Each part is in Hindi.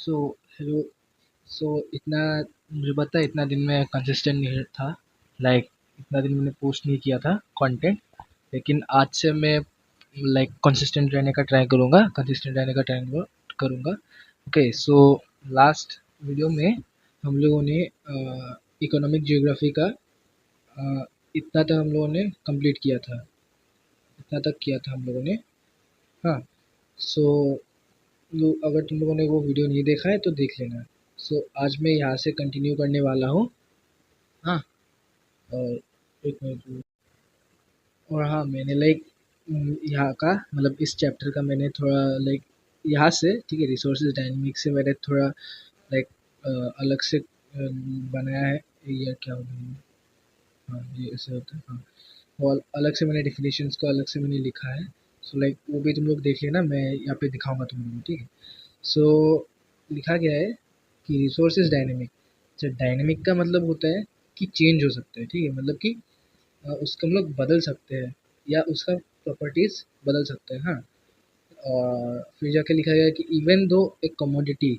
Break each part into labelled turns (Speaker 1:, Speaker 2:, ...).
Speaker 1: So hello. सो इतना मुझे पता है, इतना दिन में कंसिस्टेंट नहीं था। इतना दिन मैंने पोस्ट नहीं किया था कंटेंट। लेकिन आज से मैं कंसिस्टेंट रहने का ट्राई करूँगा, करूँगा। ओके, सो लास्ट वीडियो में हम लोगों ने इकोनॉमिक जियोग्राफी का इतना तक हम लोगों ने कंप्लीट किया था। इतना तक किया था हम लोगों ने। हाँ। सो अगर तुम लोगों ने वो वीडियो नहीं देखा है तो देख लेना। सो आज मैं यहाँ से कंटिन्यू करने वाला हूँ। हाँ। और एक मिनट। और हाँ, मैंने यहाँ का मतलब इस चैप्टर का मैंने थोड़ा यहाँ से, ठीक है, रिसोर्सेज डायनेमिक्स से मैंने थोड़ा लाइक अलग से बनाया है। ये क्या हो गया? हाँ, ये ऐसे होता है। हाँ, वो अलग से मैंने डेफिनेशंस को अलग से मैंने लिखा है। सो वो भी तुम लोग देख लेना, मैं यहाँ पे दिखाऊंगा तुम लोगों को, ठीक है। सो लिखा गया है कि रिसोर्सेज डायनेमिक। अच्छा, डायनेमिक का मतलब होता है कि चेंज हो सकता है, ठीक है, मतलब कि उसको हम लोग बदल सकते हैं या उसका प्रॉपर्टीज बदल सकते हैं। हाँ। और फिर जाके लिखा गया है कि even though a commodity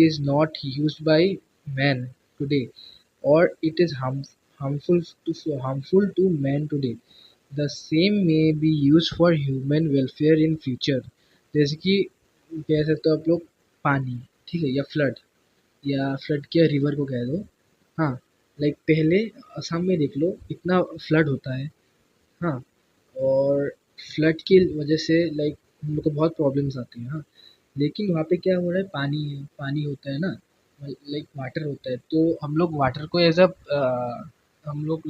Speaker 1: is not used by man today, or it is harmful to man today, the same may be used for human welfare in future। जैसे कि कह सकते हो आप लोग पानी, ठीक है, या फ्लड क्या रिवर को कह दो। हाँ। पहले असम में देख लो, इतना फ्लड होता है। हाँ। और फ्लड की वजह से हम लोग को बहुत प्रॉब्लम्स आती हैं। हाँ। लेकिन वहाँ पे क्या हो रहा है, पानी होता है ना, वाटर होता है, तो हम लोग वाटर को हम लोग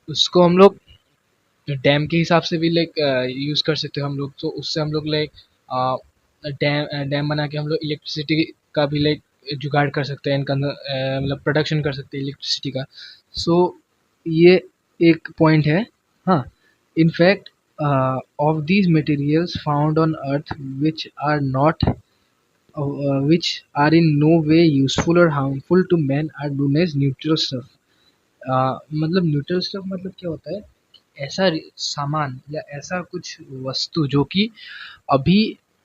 Speaker 1: उसको हम लोग डैम के हिसाब से भी यूज़ कर सकते हो हम लोग। तो उससे हम लोग डैम बना के हम लोग इलेक्ट्रिसिटी का भी जुगाड़ कर सकते हैं, इनका मतलब प्रोडक्शन कर सकते हैं इलेक्ट्रिसिटी का। सो ये एक पॉइंट है। हाँ। In fact of these materials found on earth which are in no way useful or harmful to man are known as neutral stuff। मतलब न्यूट्रल स्टफ मतलब क्या होता है? ऐसा सामान या ऐसा कुछ वस्तु जो कि अभी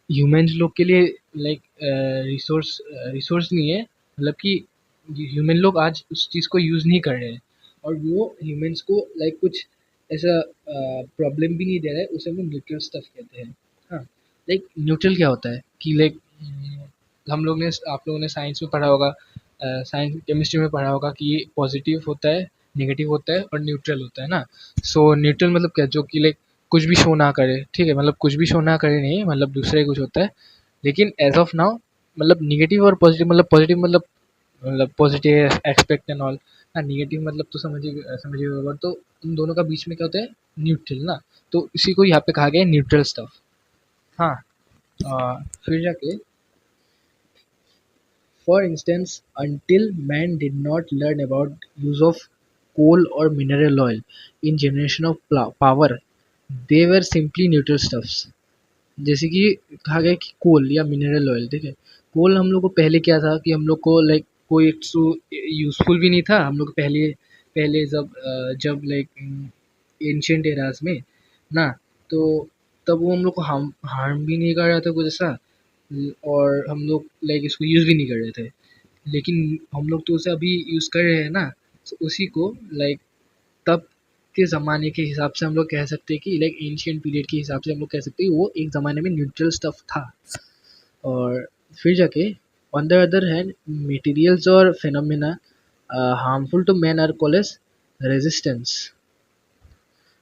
Speaker 1: ह्यूमंस लोग के लिए रिसोर्स रिसोर्स नहीं है, मतलब कि ह्यूमन लोग आज उस चीज़ को यूज़ नहीं कर रहे हैं, और वो ह्यूमंस को कुछ ऐसा प्रॉब्लम भी नहीं दे रहा है, उसे हम लोग न्यूट्रल स्टफ कहते हैं। हाँ। न्यूट्रल क्या होता है कि आप लोगों ने साइंस में पढ़ा होगा, साइंस केमिस्ट्री में पढ़ा होगा कि पॉजिटिव होता है, नेगेटिव होता है और न्यूट्रल होता है ना। सो न्यूट्रल मतलब क्या, जो कि कुछ भी शो ना करे, ठीक है, मतलब कुछ भी शो ना करे नहीं, मतलब दूसरे कुछ होता है। लेकिन एज ऑफ नाउ मतलब निगेटिव और पॉजिटिव मतलब पॉजिटिव एक्सपेक्ट एंड ऑल। हाँ, निगेटिव मतलब तो समझिए होगा। तो इन दोनों का बीच में क्या होता है, न्यूट्रल ना। तो इसी को यहाँ पे कहा गया है न्यूट्रल स्टफ। हाँ। फिर जाके for instance, until man did not learn about use of coal or mineral oil in generation of power, they were simply neutral stuffs। जैसे कि कहा गया कि कोल या मिनरल ऑयल, ठीक है, कोल हम लोग को पहले क्या था कि हम लोग को कोई यूज़फुल भी नहीं था। हम लोग पहले पहले जब एंशियंट एराज में ना, तो तब वो हम लोग को हार्म भी नहीं कर रहा था कुछ ऐसा, और हम लोग इसको यूज़ भी नहीं कर रहे थे। लेकिन हम लोग तो उसे अभी यूज़ कर रहे हैं ना। तो उसी को तब के ज़माने के हिसाब से हम लोग कह सकते हैं कि एंशियंट पीरियड के हिसाब से हम लोग कह सकते हैं वो एक ज़माने में न्यूट्रल स्टफ था। और फिर जाके on the other hand materials और phenomena harmful to man are called as resistance.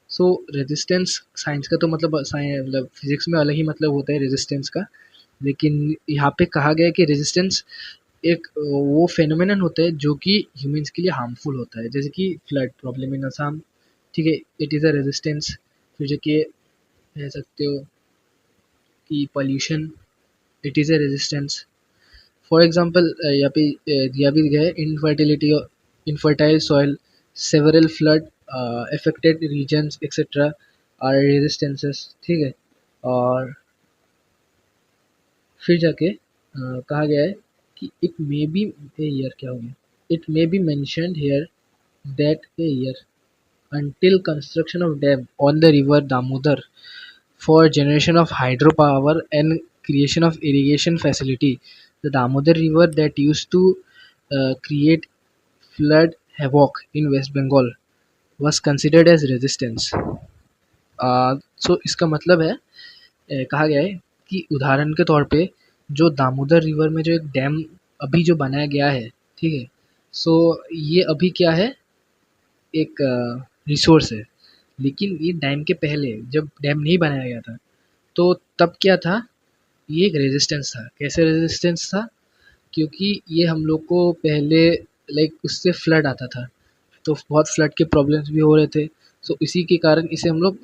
Speaker 1: So resistance science का तो मतलब फिजिक्स में अलग ही मतलब होता है रेजिस्टेंस का। लेकिन यहाँ पे कहा गया है कि रेजिस्टेंस एक वो फेनोमेनन होता है जो कि ह्यूमंस के लिए हार्मफुल होता है, जैसे कि फ्लड प्रॉब्लम इन असम, ठीक है, इट इज़ अ रेजिस्टेंस। फिर जो कि कह सकते हो कि pollution, it is a resistance. For example यहाँ पे दिया भी गया है infertility, infertile soil, several flood affected regions etcetera are resistances, ठीक है। और फिर जाके कहा गया है कि it may be a year क्या हो गया, it may be mentioned here that a year until construction of dam on the river Damodar for generation of hydropower and creation of irrigation facility. The Damodar River that used to create flood havoc in West Bengal was considered as resistance. सो इसका मतलब है कहा गया है कि उदाहरण के तौर पे जो दामोदर रिवर में जो एक डैम अभी जो बनाया गया है, ठीक है, सो ये अभी क्या है, एक रिसोर्स है। लेकिन ये डैम के पहले जब डैम नहीं बनाया गया था तो तब क्या था, ये एक रेजिस्टेंस था। कैसे रेजिस्टेंस था, क्योंकि ये हम लोग को पहले लाइक उससे फ्लड आता था, तो बहुत फ्लड के प्रॉब्लम्स भी हो रहे थे। सो इसी के कारण इसे हम लोग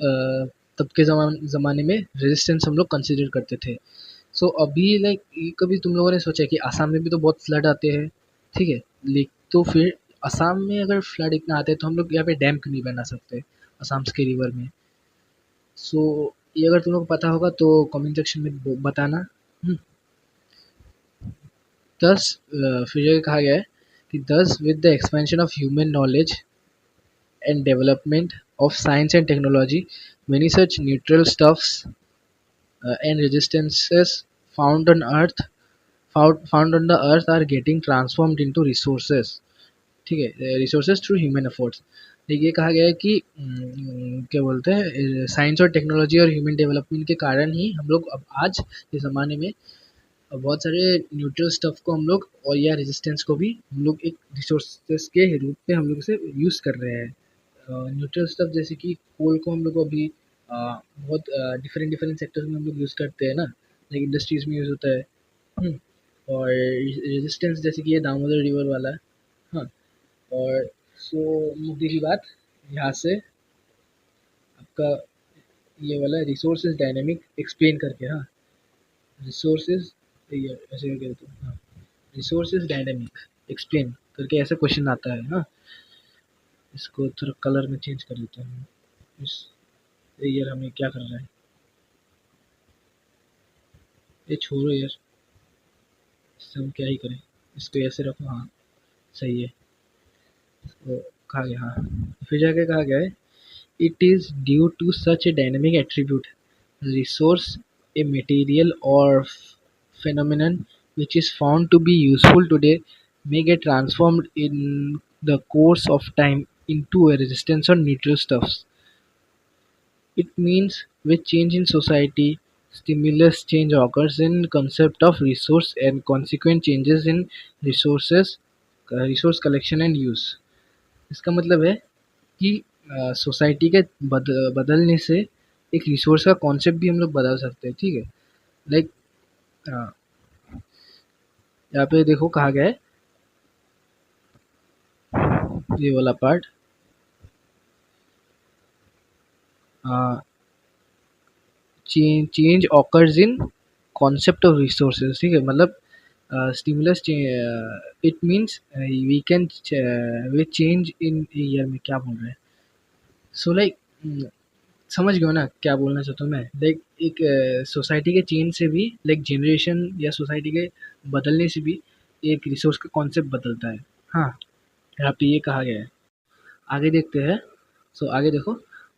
Speaker 1: तब के ज़माने में रेजिस्टेंस हम लोग कंसिडर करते थे। सो अभी लाइक कभी तुम लोगों ने सोचा कि आसाम में भी तो बहुत फ्लड आते हैं, ठीक है, तो फिर असम में अगर फ्लड इतना आते हैं तो हम लोग यहाँ पे डैम क्यों नहीं बना सकते असम के रिवर में। सो ये अगर तुम लोग को पता होगा तो कमेंट सेक्शन में बताना। हम्म, thus फिर ये कहा गया है कि thus with the expansion of human knowledge and development of science and technology, many such neutral stuffs and resistances found on earth found on the earth are getting transformed into resources, ठीक है, रिसोर्सेज थ्रू ह्यूमन एफर्ट्स। ये कहा गया है कि क्या बोलते हैं, साइंस और टेक्नोलॉजी और ह्यूमन डेवलपमेंट के कारण ही हम लोग अब आज के ज़माने में बहुत सारे न्यूट्रल स्टफ को हम लोग और या रेजिस्टेंस को भी हम लोग एक रिसोर्सेज के रूप में हम लोग इसे यूज़ कर रहे हैं। न्यूट्रल स्टफ जैसे कि कोल को हम लोग अभी बहुत डिफरेंट डिफरेंट सेक्टर्स में हम लोग यूज़ करते हैं ना, लाइक इंडस्ट्रीज़ में यूज़ होता है। हम्म, और रेजिस्टेंस जैसे कि ये दामोदर रिवर वाला है। हाँ, और सो मुद्दे की बात यहाँ से आपका ये वाला रिसोर्सेज डायनेमिक एक्सप्लेन करके, हाँ, रिसोर्सेज ये ऐसे करके देता हूँ, हाँ, रिसोर्सेज डायनेमिक एक्सप्लेन करके ऐसा क्वेश्चन आता है। हाँ, इसको थोड़ा कलर में चेंज कर देता हूँ। इस यार हमें क्या कर रहा है, ये छोड़ो यार, इससे हम क्या ही करें, इसको ऐसे रखो। हाँ, सही है। तो कहा गया, हाँ, फिर जाके कहा गया है it is due to such a dynamic attribute, resource, a material or phenomenon which is found to be useful today may get transformed in the course of time into a resistance or neutral stuffs. It means with change in society, stimulus change occurs in concept of resource and consequent changes in resources, resource collection and use. इसका मतलब है कि सोसाइटी के बदलने से एक रिसोर्स का कॉन्सेप्ट भी हम लोग बदल सकते हैं, ठीक है। लाइक यहाँ पे देखो कहा गया है ये वाला part, change occurs in concept of resources, ठीक है, मतलब stimulus it means we can we change in year में क्या बोल रहे हैं। सो लाइक समझ गए हो ना क्या बोलना चाहता हूँ मैं, लाइक एक सोसाइटी के चेंज से भी, लाइक जनरेशन या सोसाइटी के बदलने से भी एक रिसोर्स का कॉन्सेप्ट बदलता है। हाँ, यहाँ पे ये कहा गया है। आगे देखते हैं। सो आगे देखो,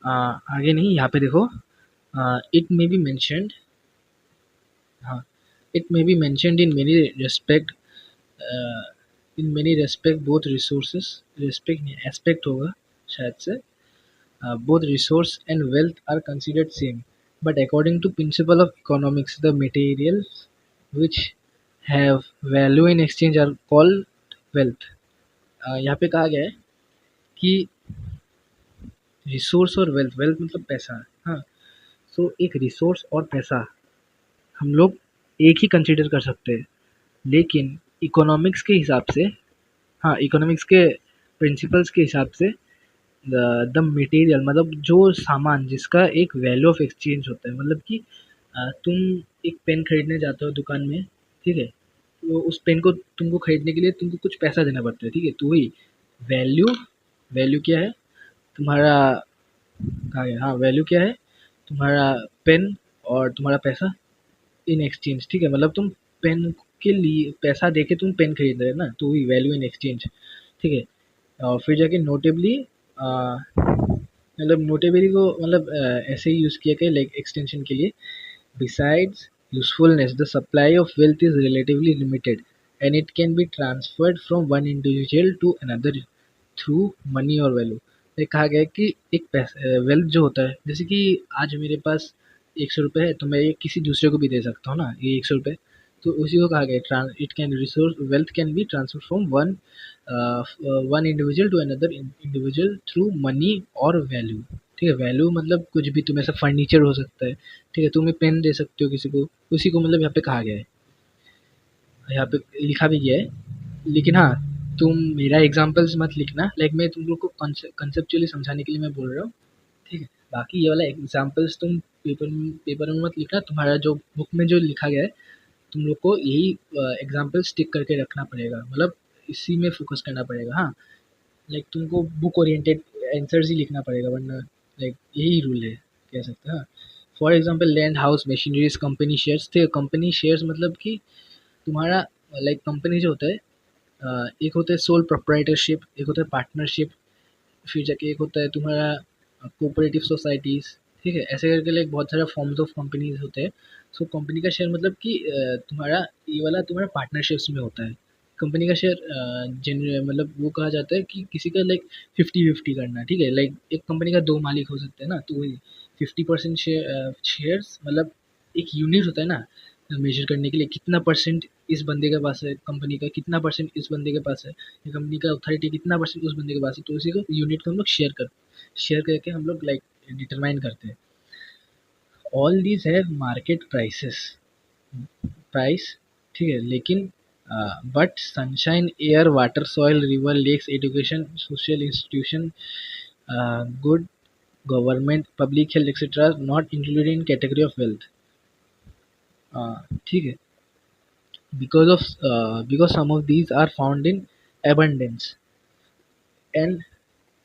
Speaker 1: आगे नहीं, यहाँ पे देखो, इट मे बी मैंशनड, हाँ, it may be mentioned in many respect both resources, respect नहीं एस्पेक्ट होगा शायद से, both resource and wealth are considered same, but according to principle of economics, the materials which have value in exchange are called wealth. यहाँ पे कहा गया है कि रिसोर्स और वेल्थ, वेल्थ मतलब पैसा, हाँ, सो एक रिसोर्स और पैसा हम लोग एक ही कंसिडर कर सकते हैं, लेकिन इकोनॉमिक्स के हिसाब से, हाँ, इकोनॉमिक्स के प्रिंसिपल्स के हिसाब से द मटेरियल मतलब जो सामान जिसका एक वैल्यू ऑफ एक्सचेंज होता है, मतलब कि तुम एक पेन खरीदने जाते हो दुकान में, ठीक है, तो उस पेन को तुमको खरीदने के लिए तुमको कुछ पैसा देना पड़ता है, ठीक है, तो वही वैल्यू, वैल्यू क्या है तुम्हारा, कहा गया, हाँ, वैल्यू क्या है तुम्हारा पेन और तुम्हारा पैसा इन एक्सचेंज, ठीक है, मतलब तुम पेन के लिए पैसा दे के तुम पेन खरीद रहे हो ना, तो वही वैल्यू इन एक्सचेंज, ठीक है। और फिर जाके नोटेबली मतलब नोटेबली को मतलब ऐसे ही यूज़ किया गया लाइक एक्सटेंशन के लिए, besides usefulness, the supply of wealth is relatively limited and it can be transferred from one individual to another through money और वैल्यू। ये कहा गया है कि एक पैसा वेल्थ जो होता है, जैसे कि आज मेरे पास 100 रुपये है तो मैं ये किसी दूसरे को भी दे सकता हूँ ना, ये 100 रुपये। तो उसी को कहा गया है it can resource wealth can be transfer from one one individual to another individual through money और वैल्यू। ठीक है, वैल्यू मतलब कुछ भी, तुम्हें ऐसा फर्नीचर हो सकता है, ठीक है, तुम एक पेन दे सकते हो किसी को, उसी को मतलब यहाँ पे कहा गया है, यहाँ पे लिखा भी गया है। लेकिन हाँ, तुम मेरा एग्जाम्पल्स मत लिखना, लाइक मैं तुम लोग को कंसेप्चुअली समझाने के लिए मैं बोल रहा हूँ, ठीक है। बाकी ये वाला एग्जाम्पल्स तुम पेपर में मत लिखना, तुम्हारा जो बुक में जो लिखा गया है तुम लोग को यही एग्जाम्पल स्टिक करके रखना पड़ेगा, मतलब इसी में फोकस करना पड़ेगा। हाँ, लाइक तुमको बुक ओरिएंटेड आंसर्स ही लिखना पड़ेगा, वरना लाइक यही रूल है, कह सकते हैं। हाँ, for example land, house, machineries, company shares थे। कंपनी शेयर्स मतलब कि तुम्हारा लाइक कंपनी जो होता है, एक होता है सोल प्रोप्राइटरशिप, एक होता है पार्टनरशिप, फिर जाके एक होता है तुम्हारा कोऑपरेटिव सोसाइटीज़, ठीक है, ऐसे करके लाइक बहुत सारे फॉर्म्स ऑफ कंपनीज होते हैं। सो कंपनी का शेयर मतलब कि तुम्हारा ये वाला तुम्हारा पार्टनरशिप्स में होता है। कंपनी का शेयर जनरल मतलब वो कहा जाता है कि किसी का लाइक 50-50 करना, ठीक है, लाइक एक कंपनी का 2 मालिक हो सकते हैं ना, तो वही 50% शेयर्स मतलब एक यूनिट होता है ना, मेजर करने के लिए कितना परसेंट इस बंदे के पास है कंपनी का, कितना परसेंट इस बंदे के पास है, ये कंपनी का अथॉरिटी कितना परसेंट उस बंदे के पास है, तो उसी को यूनिट को हम लोग शेयर करके हम लोग लाइक डिटरमाइन करते हैं। ऑल दीज है मार्केट प्राइस, ठीक है, लेकिन but sunshine, air, water, soil, river, lakes, education, social institution, good government, public health etcetera not included in category of wealth. ठीक है, because some of these are found in abundance and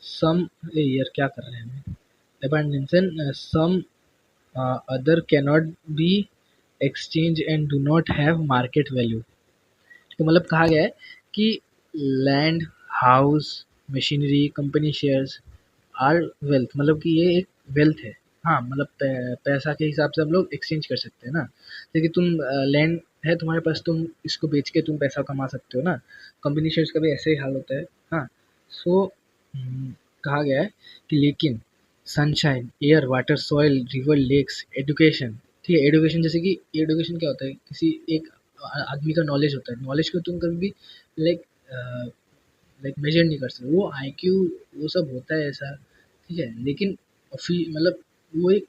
Speaker 1: some यार क्या कर रहे हैं abundance and some other cannot be exchanged and do not have market value। तो मतलब कहा गया है कि land, house, machinery, company shares are wealth, मतलब कि ये एक वेल्थ है। हाँ, मतलब पैसा के हिसाब से हम लोग एक्सचेंज कर सकते हैं ना, जैसे तुम लैंड है तुम्हारे पास, तुम इसको बेच के तुम पैसा कमा सकते हो ना, कंपनी शेयर्स का भी ऐसे ही हाल होता है। हाँ, सो कहा गया है कि लेकिन sunshine, air, water, soil, river, lakes, education, ठीक है, एजुकेशन जैसे कि एजुकेशन क्या होता है, किसी एक आदमी का नॉलेज होता है, नॉलेज को तुम कभी भी लाइक मेजर नहीं कर सकते, वो आईक्यू वो सब होता है ऐसा, ठीक है, लेकिन मतलब वो एक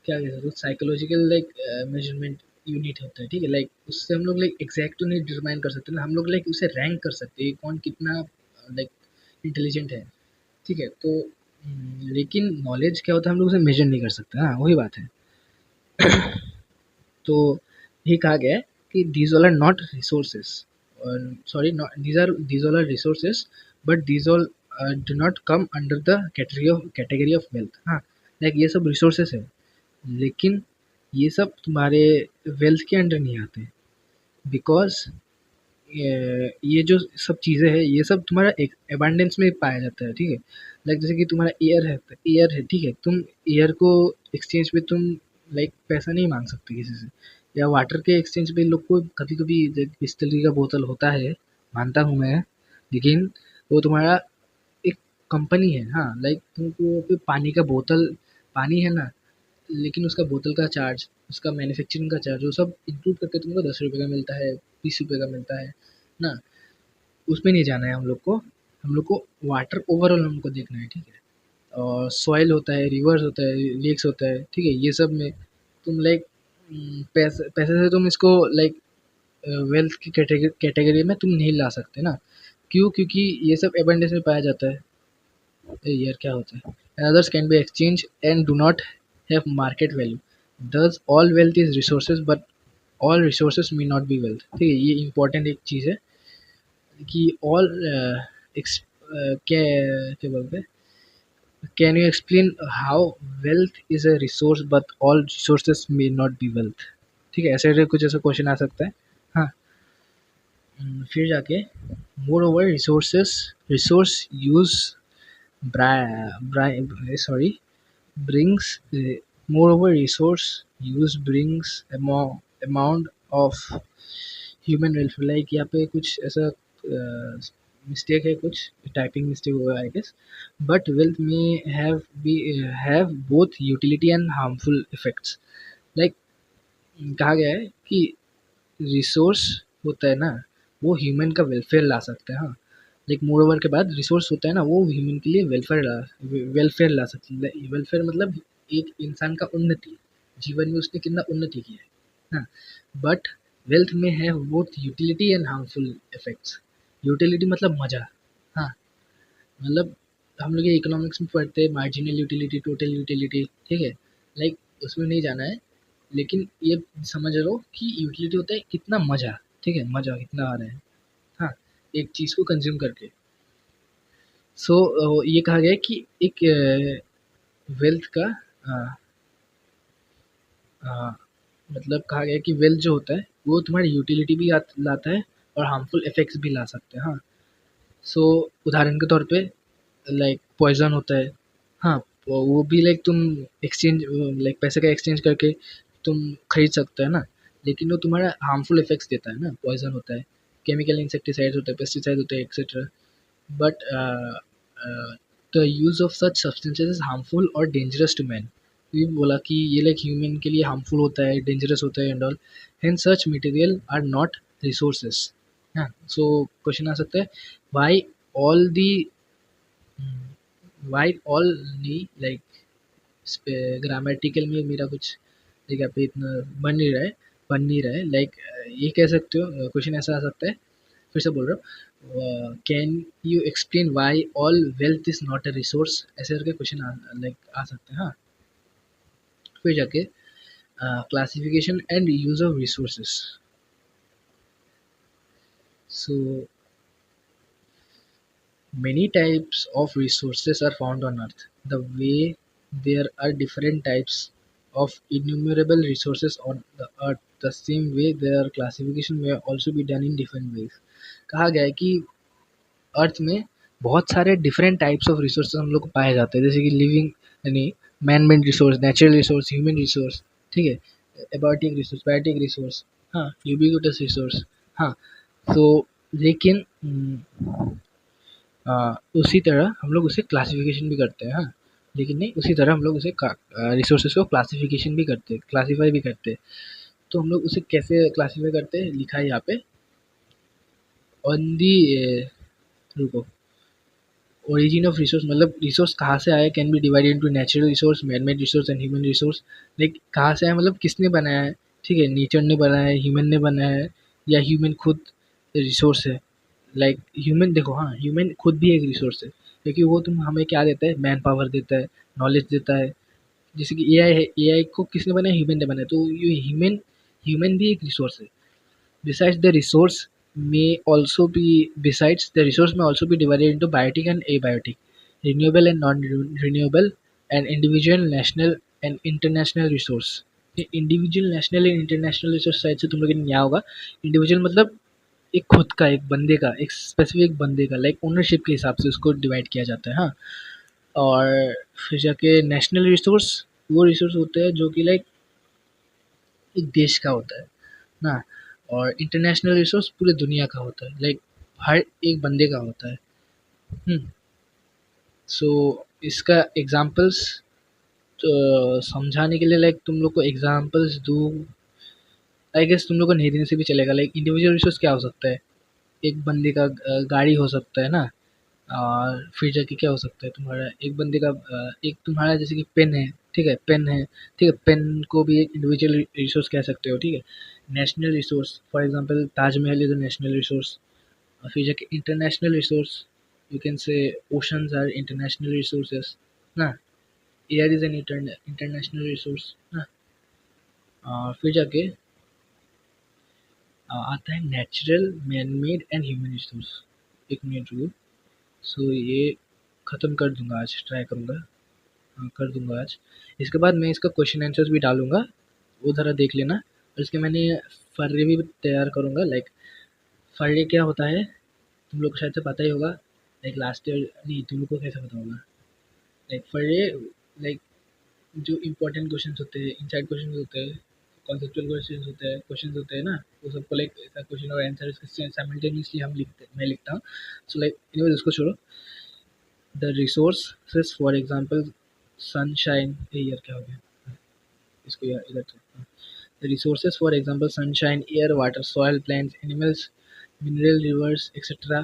Speaker 1: क्या कह सकते हो साइकोलॉजिकल लाइक मेजरमेंट यूनिट होता है, ठीक है, लाइक उससे हम लोग लाइक एग्जैक्ट तो नहीं डिटरमाइन कर सकते ना, हम लोग लाइक उसे रैंक कर सकते हैं कौन कितना लाइक इंटेलिजेंट है, ठीक है, तो लेकिन नॉलेज क्या होता है हम लोग उसे मेजर नहीं कर सकते ना, वही बात है। तो ये कहा गया है कि these all are not resources, sorry these all are resources but these all do not come under the category of wealth. हाँ, लाइक ये सब रिसोर्सेज है, लेकिन ये सब तुम्हारे वेल्थ के अंडर नहीं आते, बिकॉज ये जो सब चीज़ें हैं ये सब तुम्हारा एक एबंडेंस में पाया जाता है, ठीक है, लाइक जैसे कि तुम्हारा एयर है तो एयर है, ठीक है, तुम एयर को एक्सचेंज पे तुम लाइक पैसा नहीं मांग सकते किसी से, या वाटर के एक्सचेंज पे लोग को कभी कभी बिस्लरी का बोतल होता है, मानता हूँ मैं, लेकिन वो तुम्हारा एक कंपनी है। हाँ, लाइक तुमको पे पानी का बोतल, पानी है ना, लेकिन उसका बोतल का चार्ज, उसका मैन्युफैक्चरिंग का चार्ज, वो सब इंक्लूड करके तुमको 10 रुपये का मिलता है, 20 रुपये का मिलता है ना, उसमें नहीं जाना है हम लोग को, हम लोग को वाटर ओवरऑल हमको देखना है, ठीक है, और सॉइल होता है, रिवर्स होता है, लेक्स होता है, ठीक है, ये सब में तुम लाइक पैसे पैसे से तुम इसको लाइक वेल्थ की कैटेगरी में तुम नहीं ला सकते ना, क्यों, क्योंकि ये सब एबंडेंस में पाया जाता है। यार क्या होता है, others can be exchanged and do not have market value, thus all wealth is resources but all resources may not be wealth। ठीक है, ये इम्पोर्टेंट एक चीज़ है कि ऑल क्या क्या बोलते हैं, can you explain how wealth is a resource but all resources may not be wealth. ठीक है, ऐसे करके कुछ ऐसा क्वेश्चन आ सकता है। हाँ, फिर जाके more over resource use sorry brings moreover resource use brings amount of human welfare. Like यहाँ पे कुछ ऐसा मिस्टेक है, कुछ टाइपिंग मिस्टेक हुआ आई गेस। बट वेल्थ में have both utility and harmful effects. Like कहा गया है कि रिसोर्स होता है ना, वो ह्यूमन का वेलफेयर ला सकता है। हाँ, लाइक मोर ओवर के बाद रिसोर्स होता है ना, वो ह्यूमन के लिए वेलफेयर ला सकती है। वेलफेयर मतलब एक इंसान का उन्नति, जीवन में उसने कितना उन्नति किया है। हाँ, बट वेल्थ में है both utility and harmful effects. Utility मतलब मजा। हाँ, मतलब हम लोग ये इकोनॉमिक्स में पढ़ते हैं, मार्जिनल यूटिलिटी, टोटल यूटिलिटी, ठीक है। लाइक उसमें नहीं जाना है, लेकिन ये समझ लो कि यूटिलिटी होता है कितना मजा, ठीक है, मजा कितना आ रहा है। हाँ, एक चीज़ को कंज्यूम करके। सो ये कहा गया है कि एक वेल्थ का अ, अ, मतलब कहा गया है कि वेल्थ जो होता है वो तुम्हारी यूटिलिटी भी लाता है और हार्मफुल इफेक्ट्स भी ला सकते हैं। हाँ, सो उदाहरण के तौर पे लाइक पॉइजन होता है। हाँ, वो भी लाइक तुम एक्सचेंज, लाइक पैसे का एक्सचेंज करके तुम खरीद सकते हो ना, लेकिन वो तुम्हारा हार्मफुल इफेक्ट्स देता है ना। पॉइजन होता है, केमिकल इंसेक्टिसाइड्स होते हैं, पेस्टिसाइड होते हैं, etcetera. But the use of such substances is harmful or dangerous to man। ये बोला कि ये लाइक ह्यूमन के लिए हार्मफुल होता है, डेंजरस होता है and all. Hence such material are not resources. हाँ, सो क्वेश्चन आ सकता है, why all the why all नी लाइक, ग्रामेटिकल में मेरा कुछ लाइक यहाँ पे इतना बन नहीं रहा है लाइक। ये कह सकते हो, क्वेश्चन ऐसा आ सकता है, फिर से बोल रहा हूँ, can you explain why all wealth is not a resource, ऐसे करके क्वेश्चन लाइक आ सकते हैं। हाँ, फिर जाके classification and use of resources. So many types of resources are found on earth, the way there are different types of innumerable resources on the earth, the same way their classification may also be done in different ways। कहा गया है कि अर्थ में बहुत सारे डिफरेंट टाइप्स ऑफ रिसोर्सेज हम लोग को पाए जाते हैं, जैसे कि लिविंग यानी man made resource, natural resource, human resource, ठीक है, एबायोटिक रिसोर्स, बायोटिक रिसोर्स, हाँ, यूबिक्विटस रिसोर्स। हाँ, तो लेकिन उसी तरह हम लोग उसे क्लासिफिकेशन भी करते हैं। हाँ, लेकिन नहीं, उसी तरह हम लोग उसे रिसोर्सेज को क्लासिफिकेशन भी करते हैं, क्लासीफाई भी करते हैं। तो हम लोग उसे कैसे क्लासीफाई करते हैं, लिखा है यहाँ पे ऑन दी, रुको, ओरिजिन ऑफ रिसोर्स मतलब रिसोर्स कहाँ से आया, can be divided into natural resource, man made resource and human resource. Like कहाँ से आया मतलब किसने बनाया है, ठीक है, नेचर ने बनाया है, ह्यूमन ने बनाया है, या ह्यूमन खुद रिसोर्स है। लाइक ह्यूमन देखो, हाँ, ह्यूमन खुद भी एक रिसोर्स है, क्योंकि वो तुम हमें क्या देता है, मैन पावर देता है, नॉलेज देता है। जैसे कि एआई है, एआई को किसने बनाया, ह्यूमन ने बनाया, तो ये ह्यूमन ह्यूमन भी एक रिसोर्स है। Besides the resource besides the resource may also be divided into biotic and abiotic, renewable and non-renewable, and individual, national and international resource। ये individual, national and international resource शायद से तुम लोगों ने यहाँ होगा। इंडिविजुअल मतलब एक खुद का, एक बंदे का, एक स्पेसिफिक बंदे का, लाइक ओनरशिप के हिसाब से उसको डिवाइड किया जाता है। हाँ, और फिर जाके नेशनल रिसोर्स, वो रिसोर्स होते हैं जो कि लाइक एक देश का होता है ना। और इंटरनेशनल रिसोर्स पूरे दुनिया का होता है, लाइक हर एक बंदे का होता है। हम्म, सो इसका एग्जांपल्स तो समझाने के लिए लाइक तुम लोग को एग्जांपल्स दूँ, आई गेस तुम लोग को नहीं देने से भी चलेगा। लाइक इंडिविजुअल रिसोर्स क्या हो सकता है, एक बंदे का गाड़ी हो सकता है ना। और फिर जाके क्या हो सकता है, तुम्हारा एक बंदे का एक तुम्हारा जैसे कि पेन है, ठीक है, पेन है, ठीक है, पेन को भी एक इंडिविजुअल रिसोर्स कह सकते हो, ठीक है। National resource for example Taj Mahal is a national resource. और फिर जाके international resource, you can say oceans are international resources ना। Air is an international resource ना। और फिर जाके आता है natural, man made and human resource. एक मिनट रुको, सो ये ख़त्म कर दूंगा आज, ट्राई करूँगा, हाँ, कर दूंगा आज। इसके बाद मैं इसका क्वेश्चन आंसर्स भी डालूंगा, वो ज़रा देख लेना। और इसके मैंने फर्रे भी तैयार करूँगा। लाइक फर्रे क्या होता है तुम लोग को शायद से पता ही होगा। लाइक लास्ट ईयर नहीं, तुम लोग को कैसे पता होगा। लाइक फर्रे, लाइक जो इम्पोर्टेंट क्वेश्चंस होते हैं, इनसाइड क्वेश्चंस होते हैं, कॉन्सेप्चुअल क्वेश्चंस होते हैं ना, वो सबको लाइक ऐसा क्वेश्चन और आंसर साइमल्टेनियसली हम लिखते मैं लिखता हूँ। सो लाइक एनीवेज उसको छोड़ो। The resources for example sunshine, ये ईयर क्या हो गया, इसको यार इधर तो the resources for example sunshine, air, water, soil, plants, animals, mineral, rivers, etc.,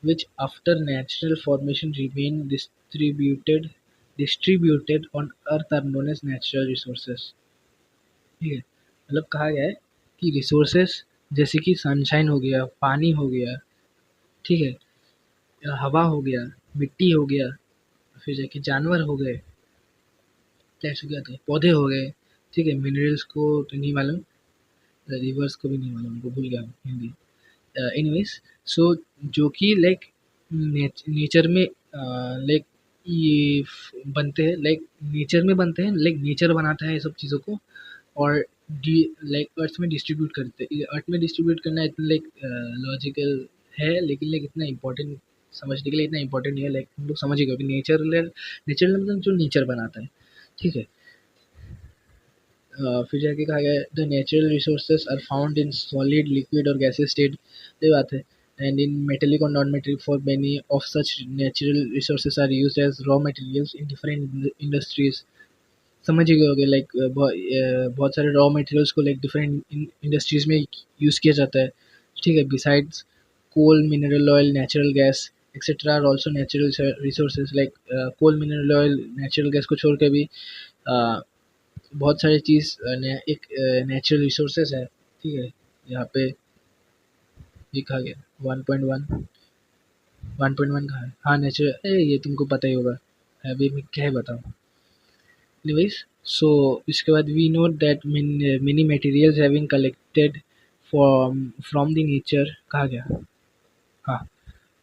Speaker 1: which after natural formation remain distributed on earth are known as natural resources। ठीक है, मतलब कहा गया है कि रिसोर्सेस जैसे कि सनशाइन हो गया, पानी हो गया, ठीक है, हवा हो गया, मिट्टी हो गया, फिर जाके जानवर हो गए, प्लेट्स हो गया, तो पौधे हो गए, ठीक है, मिनरल्स को तो नहीं मालूम, रिवर्स को भी नहीं मालूम, उनको भूल गया हूँ हिंदी। एनीवेज, सो जो कि लाइक नेचर में लाइक ये बनते हैं, लाइक नेचर में बनते हैं, लाइक नेचर बनाता है ये सब चीज़ों को, और डी लाइक अर्थ में डिस्ट्रीब्यूट करते हैं। अर्थ में डिस्ट्रीब्यूट करना इतना लाइक लॉजिकल है, लेकिन लाइक इतना इंपॉर्टेंट समझने के लिए इतना इंपॉर्टेंट नहीं है। लाइक हम लोग समझ ही गए कि नेचर मतलब जो नेचर बनाता है, ठीक है। फिर जाके कहा गया है the natural resources are found in solid, liquid और गैसेस स्टेट, ये बात है, एंड इन मेटेलिक और non metallic for many of such natural resources are used as raw materials in different industries. समझ ही गए होगे, लाइक बहुत सारे रॉ मटेरियल्स को लाइक डिफरेंट इंडस्ट्रीज में यूज़ किया जाता है, ठीक है। Besides coal, mineral oil, natural gas etcetera are also natural resources, like coal, mineral oil, natural gas को छोड़ के भी बहुत सारी चीज़ एक नेचुरल रिसोर्सेज है, ठीक है। यहाँ पे लिखा गया 1.1, 1.1 कहाँ है, हाँ नेचुरल, ये तुमको पता ही होगा, अभी मैं क्या है बताऊँ। एनीवेज, सो इसके बाद we know that many materials having collected from the nature, कहा गया, हाँ,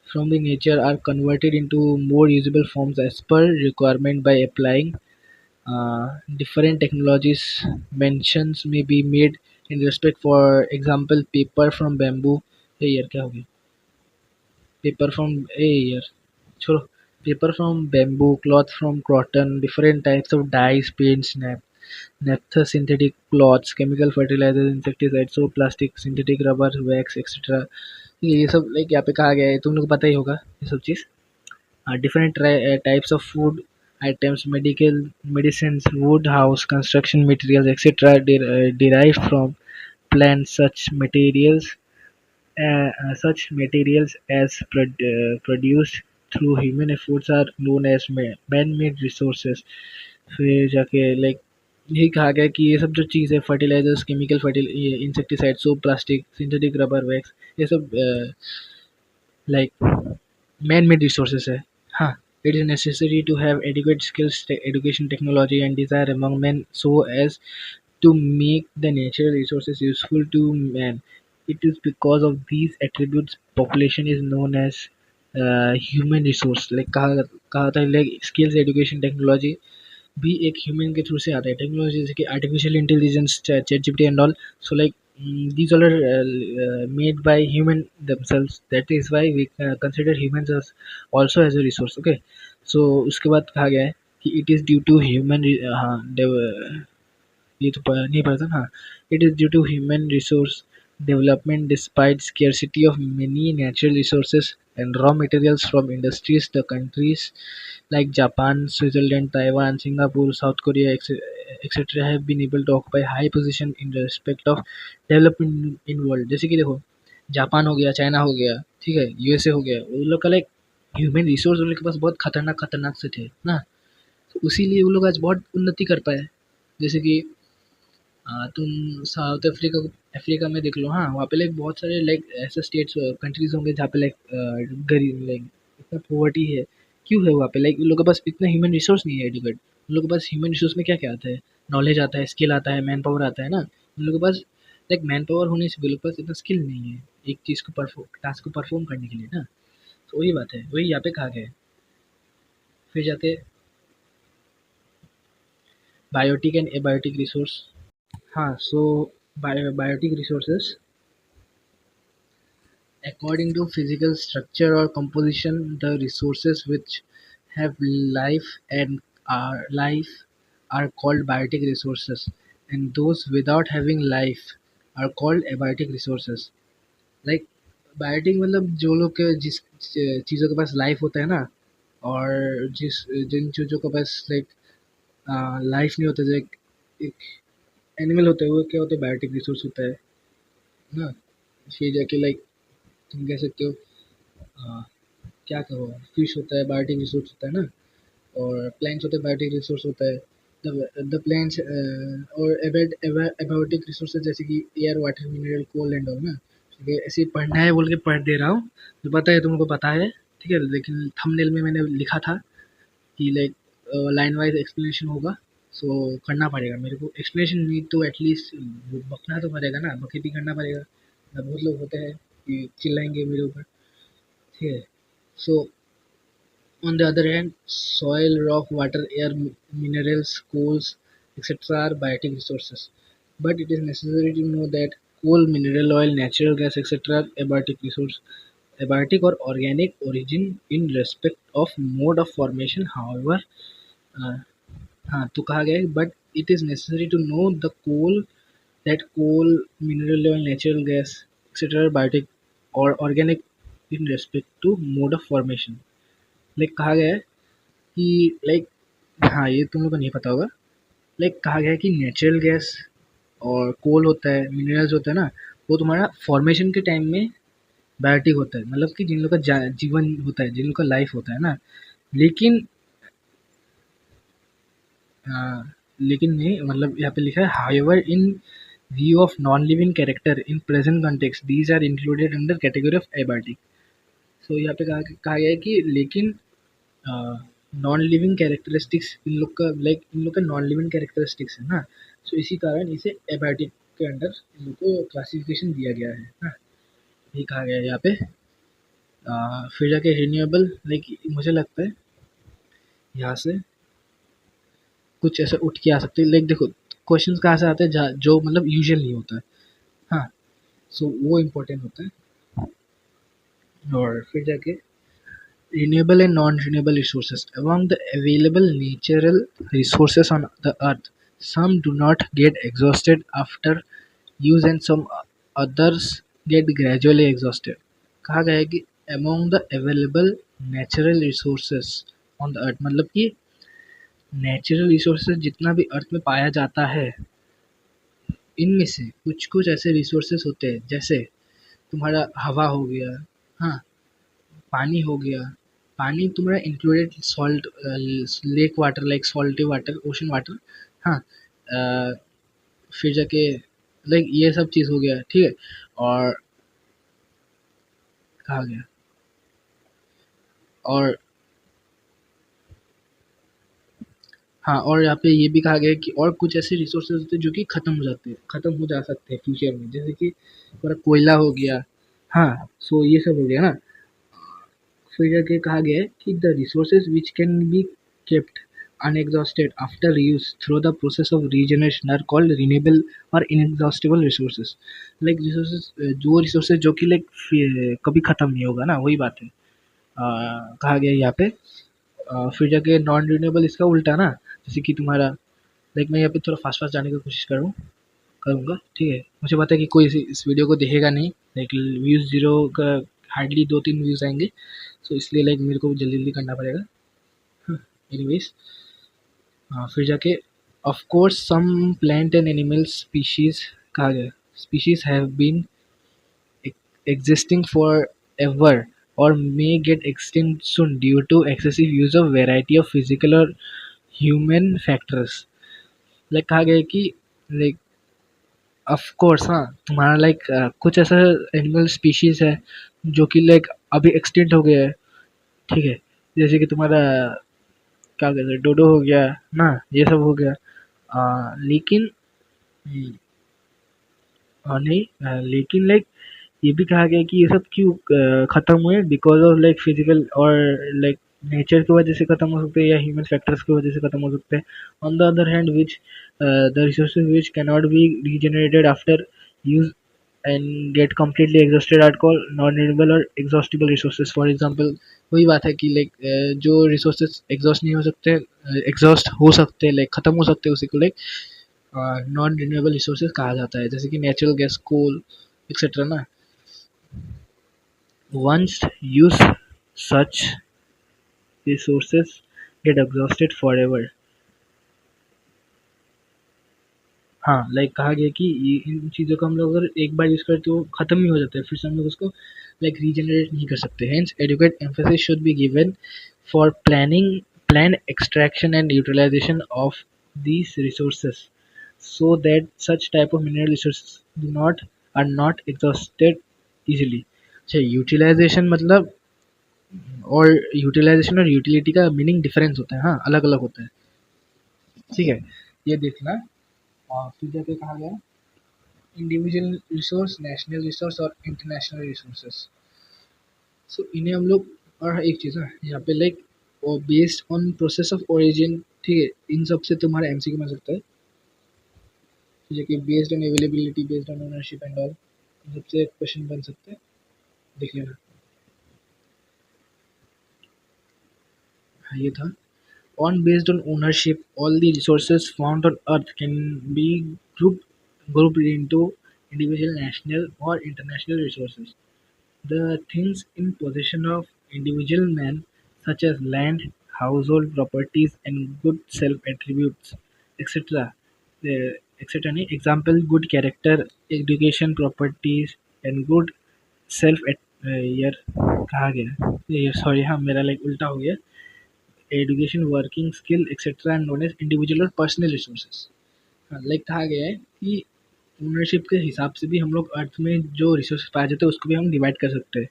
Speaker 1: from the nature are converted into more usable forms as per requirement by applying different technologies। mentions may be made in respect, for example paper from bamboo, ये यार क्या हो गया, पेपर फ्रॉम ए यार छोड़ो, paper from bamboo, cloth from cotton, different types of dyes, paints, naphtha, synthetic cloths, chemical fertilizers, insecticides, soap, plastic, synthetic rubber, wax, etc। ये सब लाइक यहाँ पे कहा गया है, तुम लोग को पता ही होगा ये सब चीज़। different types of food items, medical medicines, wood, house, construction materials, etc. Derived from plants. Such materials as produced through human efforts are known as man-made resources। फिर जाके लाइक यही कहा गया कि ये सब जो चीज़ है, fertilizers, chemical insecticide, soap, plastic, synthetic rubber, wax, ये सब लाइक मैन मेड रिसोर्सेज है। हाँ, it is necessary to have adequate skills, education, technology, and desire among men so as to make the natural resources useful to man। It is because of these attributes population is known as human resource। Like कहा था लाइक स्किल्स, एजुकेशन, टेक्नोलॉजी भी एक ह्यूमन के थ्रू से आता है। टेक्नोलॉजी जैसे कि artificial intelligence, chat GPT and all, so like these all are made by human themselves, that is why we consider humans as also as a resource। okay, so उसके बाद कहा गया है कि it is due to human हाँ ये तो नहीं पता था, हाँ, it is due to human resource development despite scarcity of many natural resources and raw materials from industries, the countries like Japan, Switzerland, Taiwan, Singapore, South Korea, etc. have been able to occupy high position in respect of development in world। जैसे कि देखो, जापान हो गया, चाइना हो गया, ठीक है, यूएसए हो गया, उन लोग का लाइक ह्यूमन रिसोर्स उन लोग के पास बहुत खतरनाक खतरनाक से थे ना, तो उसीलिए वो लोग आज बहुत उन्नति कर पाए। जैसे कि तुम साउथ अफ्रीका अफ्रीका में देख लो, हाँ, वहाँ पे लाइक बहुत सारे लाइक ऐसे स्टेट्स कंट्रीज होंगे जहाँ पे लाइक गरीब, लाइक इतना पोवर्टी है। क्यों है वहाँ पे, लाइक उन लोगों के पास इतना ह्यूमन रिसोर्स नहीं है एडुकेट। उन लोगों के पास ह्यूमन रिसोर्स में क्या क्या आता है, नॉलेज आता है, स्किल आता है, मैन पावर आता है ना। उन लोगों के पास लाइक मैन पावर होने से भी उन लोगों के पास इतना स्किल नहीं है एक चीज़ को टास्क को परफॉर्म करने के लिए ना। तो वही बात है, वही यहाँ पे कहा गया है। फिर जाके बायोटिक एंड एबायोटिक रिसोर्स, हाँ, so biotic resources according to physical structure or composition, the resources which have life and are called biotic resources, and those without having life are called abiotic resources. Like biotic मतलब जो लोग के जिस चीज़ों के पास लाइफ होता है ना, और जिस जिन चीज़ों के पास लाइक लाइफ नहीं होता, जो एक एनिमल होता है वो क्या होता है, बायोटिक रिसोर्स होता है ना। फिर जाके लाइक तुम कह सकते हो क्या कहो, फिश होता है, बायोटिक रिसोर्स होता है ना। और प्लांट्स होते हैं, बायोटिक रिसोर्स होता है। द प्लांट्स और एबायोटिक रिसोर्सेज जैसे कि air, water, mineral, coal and all ना। ठीक है, ऐसे ही पढ़ना है बोल के पढ़ दे रहा हूँ, तो पता है तुमको पता है, ठीक है, लेकिन थंबनेल में मैंने लिखा था कि लाइक लाइन वाइज एक्सप्लेनेशन होगा, सो करना पड़ेगा मेरे को एक्सप्लेनेशन, नहीं तो एटलीस्ट बकना तो पड़ेगा ना, बकैती करना पड़ेगा ना। बहुत लोग होते हैं कि चिल्लाएंगे मेरे ऊपर, ठीक है। सो on the other hand, soil, rock, water, air, minerals, coals, etc. are biotic resources. But it is necessary to know that coal, mineral oil, natural gas, etc. are abiotic resource, abiotic or organic origin in respect of mode of formation. However, uh, हाँ तो कहा गया है, but it is necessary to know the coal, mineral oil, natural gas, etc. are biotic or organic in respect to mode of formation. Like कहा गया है कि लाइक, हाँ ये तुम लोग को नहीं पता होगा, लाइक कहा गया है कि नेचुरल गैस और कोल होता है, मिनरल्स होता है ना, वो तुम्हारा फॉर्मेशन के टाइम में बायोटिक होता है, मतलब कि जिन लोग का जीवन होता है, जिन लोग का लाइफ होता है ना। लेकिन लेकिन नहीं, मतलब यहाँ पे लिखा है however in view of non living character in present context these are included under category of abiotic. So यहाँ पे कहा गया है कि लेकिन नॉन लिविंग कैरेक्टरिस्टिक्स इन लोग का, लाइक इन लोग का नॉन लिविंग कैरेक्टरिस्टिक्स है ना, सो इसी कारण इसे एबायोटिक के अंडर इन लोग को क्लासिफिकेशन दिया गया है ना। ये कहा गया है यहाँ पे। फिर जाके रिन्यूएबल, लाइक मुझे लगता है यहाँ से कुछ ऐसा उठ के आ सकते हैं, लाइक देखो क्वेश्चंस कहाँ से आते हैं जो मतलब यूजुअल नहीं होता है, हाँ, सो वो इम्पोर्टेंट होता है। और फिर जाके renewable and non-renewable resources. Among the available natural resources on the earth, some do not get exhausted after use and some others get gradually exhausted. कहा गया है कि among the available natural resources on the earth, मतलब कि नेचुरल रिसोर्सेज जितना भी अर्थ में पाया जाता है, इनमें से कुछ कुछ ऐसे रिसोर्सेज होते हैं, जैसे तुम्हारा हवा हो गया, हाँ, पानी हो गया। पानी तुम्हारा included salt, lake water like salty water, ocean water, हाँ। फिर जाके लाइक ये सब चीज़ हो गया, ठीक है। और कहा गया, और हाँ, और यहाँ पे ये भी कहा गया है कि और कुछ ऐसे रिसोर्सेज होते हैं जो कि ख़त्म हो जाते हैं, ख़त्म हो जा सकते हैं फ्यूचर में, जैसे कि पूरा कोयला हो गया, हाँ, सो ये सब हो गया ना। फिर जाके कहा गया है कि the resources which can be kept unexhausted after use through the process of regeneration are called renewable or inexhaustible resources. Like resources, जो resources जो कि लाइक कभी ख़त्म नहीं होगा ना, वही बात है। कहा गया है यहाँ पे। फिर जाके नॉन रिन्यूएबल इसका उल्टा ना, जैसे कि तुम्हारा, लाइक मैं यहाँ पे थोड़ा फास्ट फास्ट जाने की कोशिश करूँगा, ठीक है। मुझे पता है कि कोई इस वीडियो को देखेगा नहीं, लाइक व्यूज़ ज़ीरो का हार्डली 2-3 व्यूज़ आएंगे, सो इसलिए लाइक मेरे को जल्दी जल्दी करना पड़ेगा। एनीवेज, फिर जाके of course some plant and animal species, कहा गया species have been existing forever or may get extinct soon due to excessive use of variety of physical or human factors. Like कहा गया है कि लाइक ऑफ कोर्स, हाँ, तुम्हारा लाइक कुछ ऐसा एनिमल स्पीशीज है जो कि लाइक अभी एक्सटिंक्ट हो गया है, ठीक है। जैसे कि तुम्हारा क्या कहते हैं, डोडो हो गया ना, ये सब हो गया। लेकिन नहीं, लेकिन लाइक ये भी कहा गया है कि ये सब क्यों ख़त्म हुए, बिकॉज ऑफ लाइक फिजिकल और लाइक नेचर की वजह से ख़त्म हो सकते हैं या ह्यूमन फैक्टर्स की वजह से ख़त्म हो सकते हैं। On the other hand which the resources which cannot be regenerated after use and get completely exhausted are called non renewable और एग्जॉस्टिबल रिसोर्सेज। फॉर एग्जांपल वही बात है कि लाइक जो रिसोर्सेज एग्जॉस्ट नहीं हो सकते, एग्जॉस्ट हो सकते, लाइक खत्म हो सकते, उसी को लाइक नॉन रिन्यूएबल रिसोर्सेज कहा जाता है, जैसे कि नेचुरल गैस, कोल एक्सेट्रा ना। Once use such resources get exhausted for ever. हाँ, लाइक कहा गया कि इन चीज़ों को हम लोग अगर एक बार यूज़ करें तो ख़त्म ही हो जाता है, फिर से हम लोग उसको लाइक रीजनरेट नहीं कर सकते। Hence adequate emphasis should be given for plan extraction and utilization of these resources so that such type of mineral resources are not exhausted easily। अच्छा, यूटिलाइजेशन मतलब, और यूटिलाइजेशन और यूटिलिटी का मीनिंग डिफरेंस होता है, हाँ अलग अलग होता है, ठीक है, ये देखना। और फिर जाके कहा गया इंडिविजुअल रिसोर्स, नेशनल रिसोर्स और इंटरनेशनल रिसोर्सेस। सो इन्हें हम लोग, और एक चीज़ है यहाँ पे like based on process of origin, ठीक है, इन सब से तुम्हारा एमसीक्यू बन सकता है, ठीक है, कि based on availability, based on ownership and all, इन सबसे क्वेश्चन बन सकते हैं, देख लेना। हाँ, ये था on based on ownership, all the resources found on earth can be grouped into individual, national or international resources. The things in possession of individual man, such as land, household properties, and good self attributes, etc. etc. Example: good character, education, properties, and good self। यार कहा गया ये, सॉरी, हाँ मेरा लाइक उल्टा हो गया। Education, working skill etcetera and known as individual और पर्सनल रिसोर्सेज। हाँ, लाइक कहा गया है कि ओनरशिप के हिसाब से भी हम लोग अर्थ में जो रिसोर्सेज पाए जाते हैं उसको भी हम डिवाइड कर सकते हैं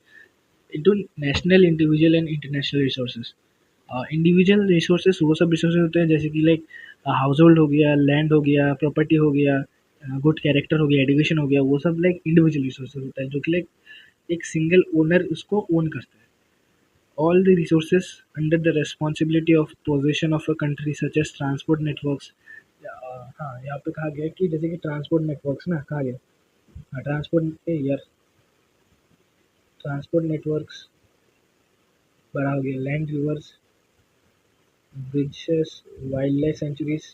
Speaker 1: into national, individual and international resources. Individual resources वो सब रिसोर्सेज होते हैं जैसे कि लाइक हाउस होल्ड हो गया, लैंड हो गया, प्रॉपर्टी हो गया, गुड कैरेक्टर हो गया, एजुकेशन हो गया, वो सब लाइक इंडिविजुअल रिसोर्सेज होता है जो कि लाइक एक सिंगल ओनर उसको ओन करता है। All the resources under the responsibility of possession of a country such as transport networks। हाँ, यहाँ पे कहा गया कि जैसे कि ट्रांसपोर्ट नेटवर्क्स ना कहा गया, हाँ ट्रांसपोर्ट यार, ट्रांसपोर्ट नेटवर्क्स बड़ा हो गया, land, reverse, bridges, wild life sanctuaries.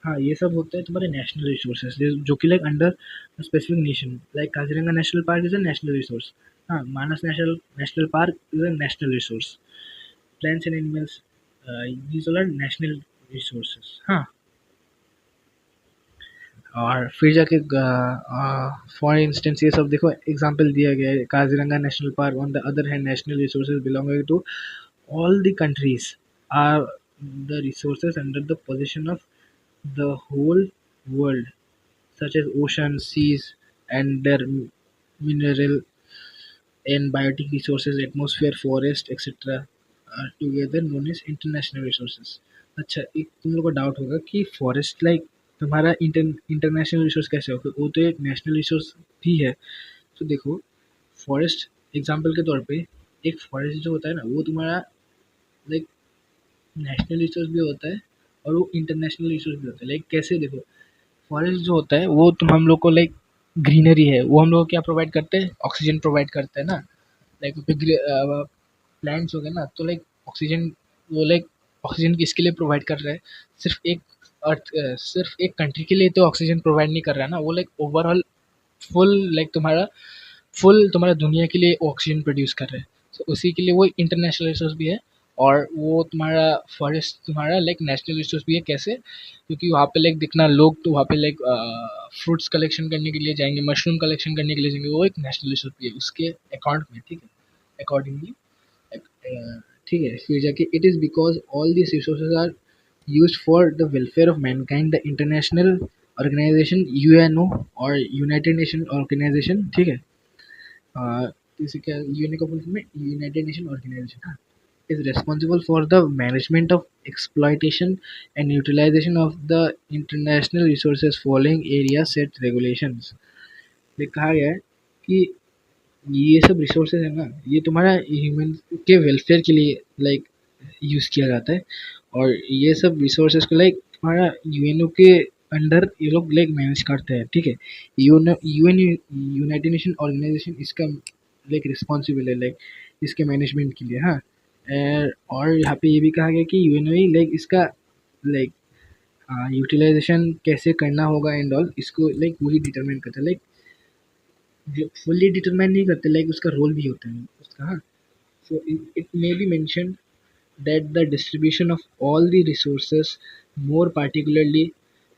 Speaker 1: हाँ, ये सब होते हैं तुम्हारे नेशनल रिसोर्सेज जो कि like under specific nation, like Kaziranga national park is a national resource. हाँ, Manas national national park is a national resource. Plants and animals, these all are national resources। हाँ, और फिर जाके फॉर इंस्टेंस ये सब देखो एग्जांपल दिया गया है, Kaziranga national park on the other hand national resources belonging to all the countries are the resources under the position of the whole world, such as oceans, seas, and their mineral and biotic resources, atmosphere, forest, etc. are together known as international resources। अच्छा, एक तुम लोग को डाउट होगा कि फॉरेस्ट लाइक तुम्हारा इंटरनेशनल रिसोर्स कैसे होगा, वो तो एक नेशनल रिसोर्स भी है। तो देखो, फॉरेस्ट एग्जांपल के तौर पे, एक फॉरेस्ट जो होता है ना वो तुम्हारा लाइक नेशनल रिसोर्स भी होता है और वो इंटरनेशनल रिसोर्स भी होता है। लाइक कैसे, देखो फॉरेस्ट जो होता है वो तुम हम लोग को लाइक ग्रीनरी है, वो हम लोग को क्या प्रोवाइड करते हैं, ऑक्सीजन प्रोवाइड करते हैं ना। लाइक प्लांट्स हो गए ना, तो लाइक ऑक्सीजन, वो लाइक ऑक्सीजन किसके लिए प्रोवाइड कर रहा है, सिर्फ एक अर्थ, सिर्फ एक कंट्री के लिए तो ऑक्सीजन प्रोवाइड नहीं कर रहा है ना, वो लाइक ओवरऑल फुल लाइक तुम्हारा फुल तुम्हारा दुनिया के लिए ऑक्सीजन प्रोड्यूस कर रहे हैं। तो उसी के लिए वो इंटरनेशनल रिसोर्स भी है, और वो तुम्हारा फॉरेस्ट तुम्हारा लाइक नेशनल रिसोर्स भी है। कैसे, क्योंकि वहाँ पे लाइक दिखना लोग तो वहाँ पे लाइक फ्रूट्स कलेक्शन करने के लिए जाएंगे, मशरूम कलेक्शन करने के लिए जाएंगे, वो एक नेशनल रिसोर्स भी है उसके अकाउंट में, ठीक है, अकॉर्डिंगली, ठीक है। फिर जाके it is because all this resources are use for the welfare of mankind the international organization UNO और यूनाइटेड नेशन ऑर्गेनाइजेशन, ठीक है, जैसे क्या यूएनओ का फुल फॉर्म है, यूनाइटेड नेशन ऑर्गेनाइजेशन, हाँ, is responsible for the management of exploitation and utilization of the international resources following area set regulations। ये कहा गया है कि ये सब रिसोर्सेज है ना, ये तुम्हारा ह्यूमन के वेलफेयर के लिए लाइक यूज़ किया जाता है, और ये सब रिसोर्सेज को लाइक तुम्हारा यूएनओ के अंडर ये लोग लाइक मैनेज करते हैं, ठीक है। यूएन यूनाइटेड नेशन ऑर्गेनाइजेशन इसका लाइक रिस्पॉन्सिबल है लाइक इसके मैनेजमेंट के लिए, हाँ। और यहाँ पे ये भी कहा गया कि यूएनओ लाइक इसका लाइक यूटिलाइजेशन कैसे करना होगा एंड ऑल इसको लाइक वही डिटरमाइन करता है, लाइक फुल्ली डिटरमाइन नहीं करते, लाइक उसका रोल भी होता है उसका, हाँ। So it may be mention that the distribution of all the resources, more particularly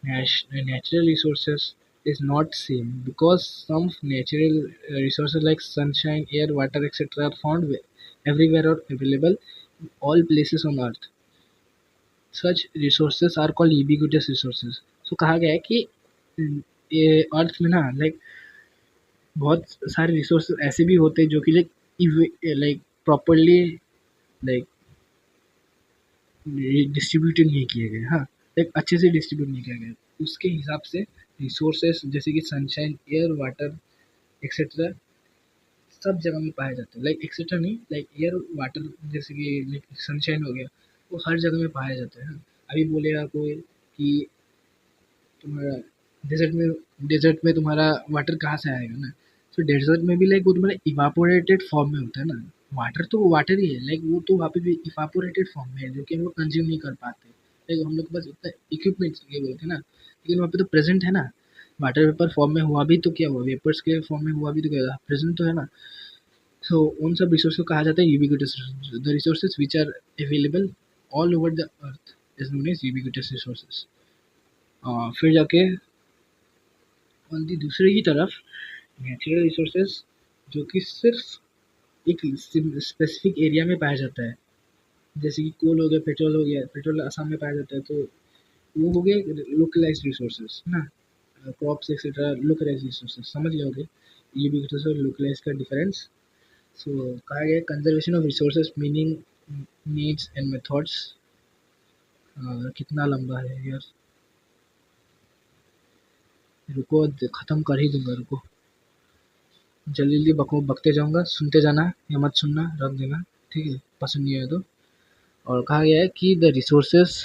Speaker 1: natural resources, is not same because some natural resources like sunshine, air, water, etc. are found everywhere or available in all places on earth. Such resources are called ubiquitous resources. So कहा गया है कि ये अर्थ में ना लाइक बहुत सारे रिसोर्सेज ऐसे भी होते हैं जो कि लाइक प्रॉपरली लाइक डिस्ट्रीब्यूटेड नहीं किए गए, हाँ। लाइक अच्छे से डिस्ट्रीब्यूट नहीं किया गया, उसके हिसाब से रिसोर्सेस जैसे कि सनशाइन, एयर, वाटर एक्सेट्रा सब जगह में पाए जाते हैं, लाइक एक्सेट्रा नहीं, लाइक एयर वाटर जैसे कि लाइक सनशाइन हो गया, वो हर जगह में पाए जाते हैं, हाँ। अभी बोलेगा कोई कि तुम्हारा डेजर्ट में तुम्हारा वाटर कहाँ से आएगा ना। तो डेजर्ट में भी लाइक वो तुम्हारा इवापोरेटेड फॉर्म में होता है ना, वाटर तो वाटर ही है, लाइक वो तो वहाँ पे भी इवापोरेटेड फॉर्म में है जो कि हम लोग कंज्यूम नहीं कर पाते, लाइक हम लोग के पास इतना इक्विपमेंट्स ये बोलते हैं ना, लेकिन वहाँ पे तो प्रेजेंट है ना। वाटर वेपर फॉर्म में हुआ भी तो क्या हुआ, वेपर्स के फॉर्म में हुआ भी तो क्या हुआ, प्रेजेंट तो है ना। सो उन सब रिसोर्स को कहा जाता है ubiquitous, the resources which are available all over the earth is known as ubiquitous resources. फिर जाके और दी दूसरे की तरफ नेचुरल रिसोर्सेज जो कि सिर्फ एक स्पेसिफिक एरिया में पाया जाता है, जैसे कि कोल हो गया, पेट्रोल हो गया, पेट्रोल असम में पाया जाता है, तो वो हो गए लोकलाइज रिसोर्सेज ना। क्रॉप्स एक्सेट्रा लोकलाइज रिसोर्सेज समझ गए होगे, ये भी और लोकलाइज का डिफरेंस। सो कहा गया conservation of resources meaning needs and methods. कितना लंबा है यार, रुको ख़त्म कर ही दूंगा, रुको जल्दी जल्दी बकते जाऊंगा, सुनते जाना या मत सुनना रख देना, ठीक है, पसंद नहीं आया तो। और कहा गया है कि the resources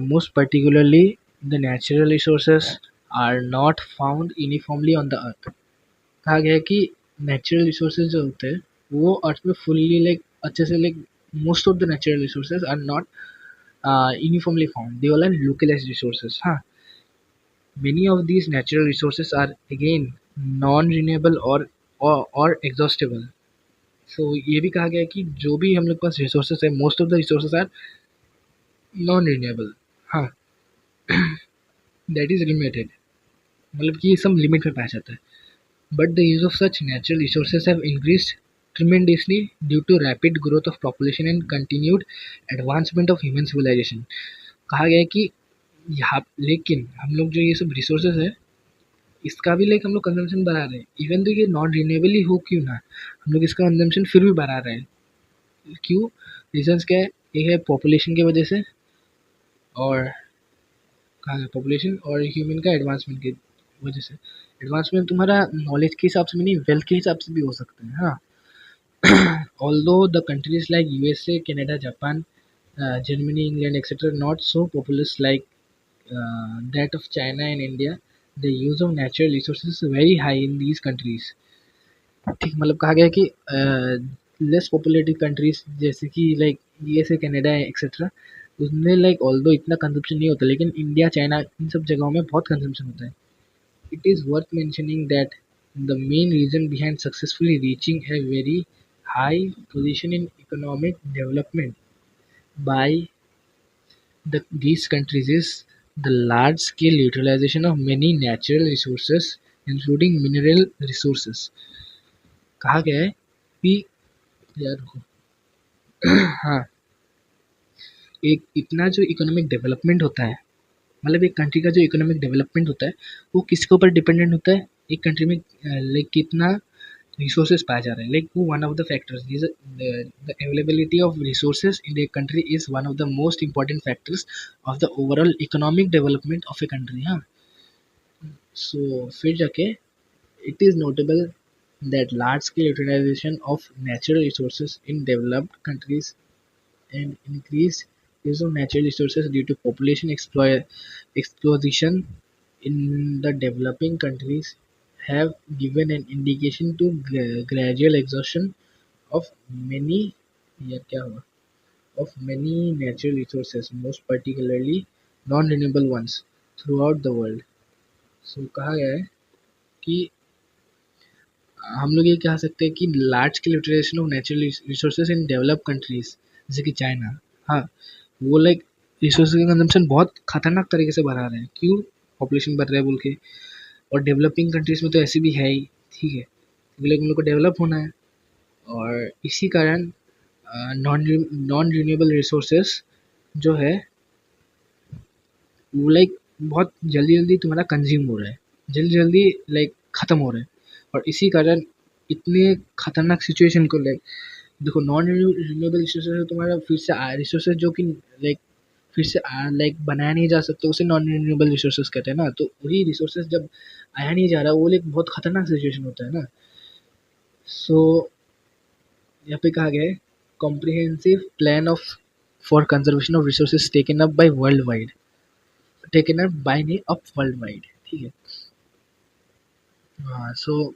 Speaker 1: most particularly the natural resources are not found uniformly on the earth. कहा गया है कि नेचुरल रिसोर्सेज जो होते हैं वो अर्थ में फुल्ली लाइक अच्छे से like most of the natural resources are not uniformly found, they all are localized resources, हाँ। Many of these natural resources are again non-renewable और exhaustible। सो ये भी कहा गया है कि जो भी हम लोग के पास रिसोर्सेज है most of the resources are non renewable, हाँ। दैट इज लिमिटेड, मतलब कि ये सब लिमिट में पाया जाता है। But the use of such natural resources have increased tremendously due to rapid growth of population and continued advancement of human civilization। कहा गया है कि यहाँ लेकिन हम लोग जो ये सब रिसोर्सेज है इसका भी लाइक हम लोग कंजम्पशन बढ़ा रहे हैं, इवन तो ये नॉन रिन्यूएबल ही हो क्यों ना, हम लोग इसका कंजम्पशन फिर भी बढ़ा रहे हैं। क्यों, रीजंस क्या है, एक है पॉपुलेशन की वजह से, और कहाँ है पॉपुलेशन और ह्यूमन का एडवांसमेंट की वजह से। एडवांसमेंट तुम्हारा नॉलेज के हिसाब से भी नहीं, वेल्थ के हिसाब से भी हो सकता है, हाँ। Although the countries like USA, Canada, Japan, Germany, England, etc. not so populous like that of China and India, the use of natural resources is very high in these countries। ठीक, मतलब कहा गया है कि लेस पॉपुलेटेड कंट्रीज जैसे कि लाइक यूएसए, कनाडा एक्सेट्रा, उसमें लाइक ऑल्दो इतना कंजप्शन नहीं होता, लेकिन इंडिया, चाइना इन सब जगहों में बहुत कंजम्पशन होता है। It is worth mentioning that the main reason behind successfully reaching a very high position in economic development by these countries is the large scale utilization of many natural resources including mineral resources। कहा गया है कि यार रुको, हाँ, एक इतना जो इकोनॉमिक डेवलपमेंट होता है, मतलब एक कंट्री का जो इकोनॉमिक डेवलपमेंट होता है वो किसके ऊपर डिपेंडेंट होता है, एक कंट्री में लाइक कितना resources पाए जा रहे हैं, लाइक वो one of the factors, the availability of resources in a country is one of the most important factors of the overall economic development of a country, हाँ। सो फिर जाके it is notable that large scale utilization of natural resources in developed countries and increased use of natural resources due to population explosion in the developing countries have given an indication to gradual exhaustion of many या क्या हुआ of many natural resources, most particularly non-renewable ones throughout the world. So कहा गया है कि हम लोग ये कह सकते हैं कि large scale utilization of natural resources in develop countries जैसे कि चाइना, हाँ, वो लाइक रिसोर्सेज का कंजम्पशन बहुत खतरनाक तरीके से बढ़ा रहे हैं। क्यों? पॉपुलेशन बढ़ रहा है बोल के। और डेवलपिंग कंट्रीज में तो ऐसे भी है ही, ठीक है, क्योंकि उन लोग को डेवलप होना है। और इसी कारण नॉन नॉन रिन्यूएबल रिसोर्सेज जो है वो लाइक बहुत जल्दी जल्दी तुम्हारा कंज्यूम हो रहा है, जल्दी जल्दी लाइक ख़त्म हो रहा है। और इसी कारण इतने खतरनाक सिचुएशन को लाइक देखो, नॉन रिन्यूएबल रिसोर्सेज तुम्हारा फिर से रिसोर्सेज जो कि लाइक फिर से लाइक बनाया नहीं जा सकता, उसे नॉन रिन्यूएबल रिसोर्सेज कहते हैं ना। तो वही रिसोर्सेज जब आया नहीं जा रहा, वो एक बहुत खतरनाक सिचुएशन होता है ना। सो यहाँ पे कहा गया है comprehensive plan of for conservation of resources taken up by world wide, taken up by ने अप वर्ल्ड वाइड, ठीक है। हाँ, सो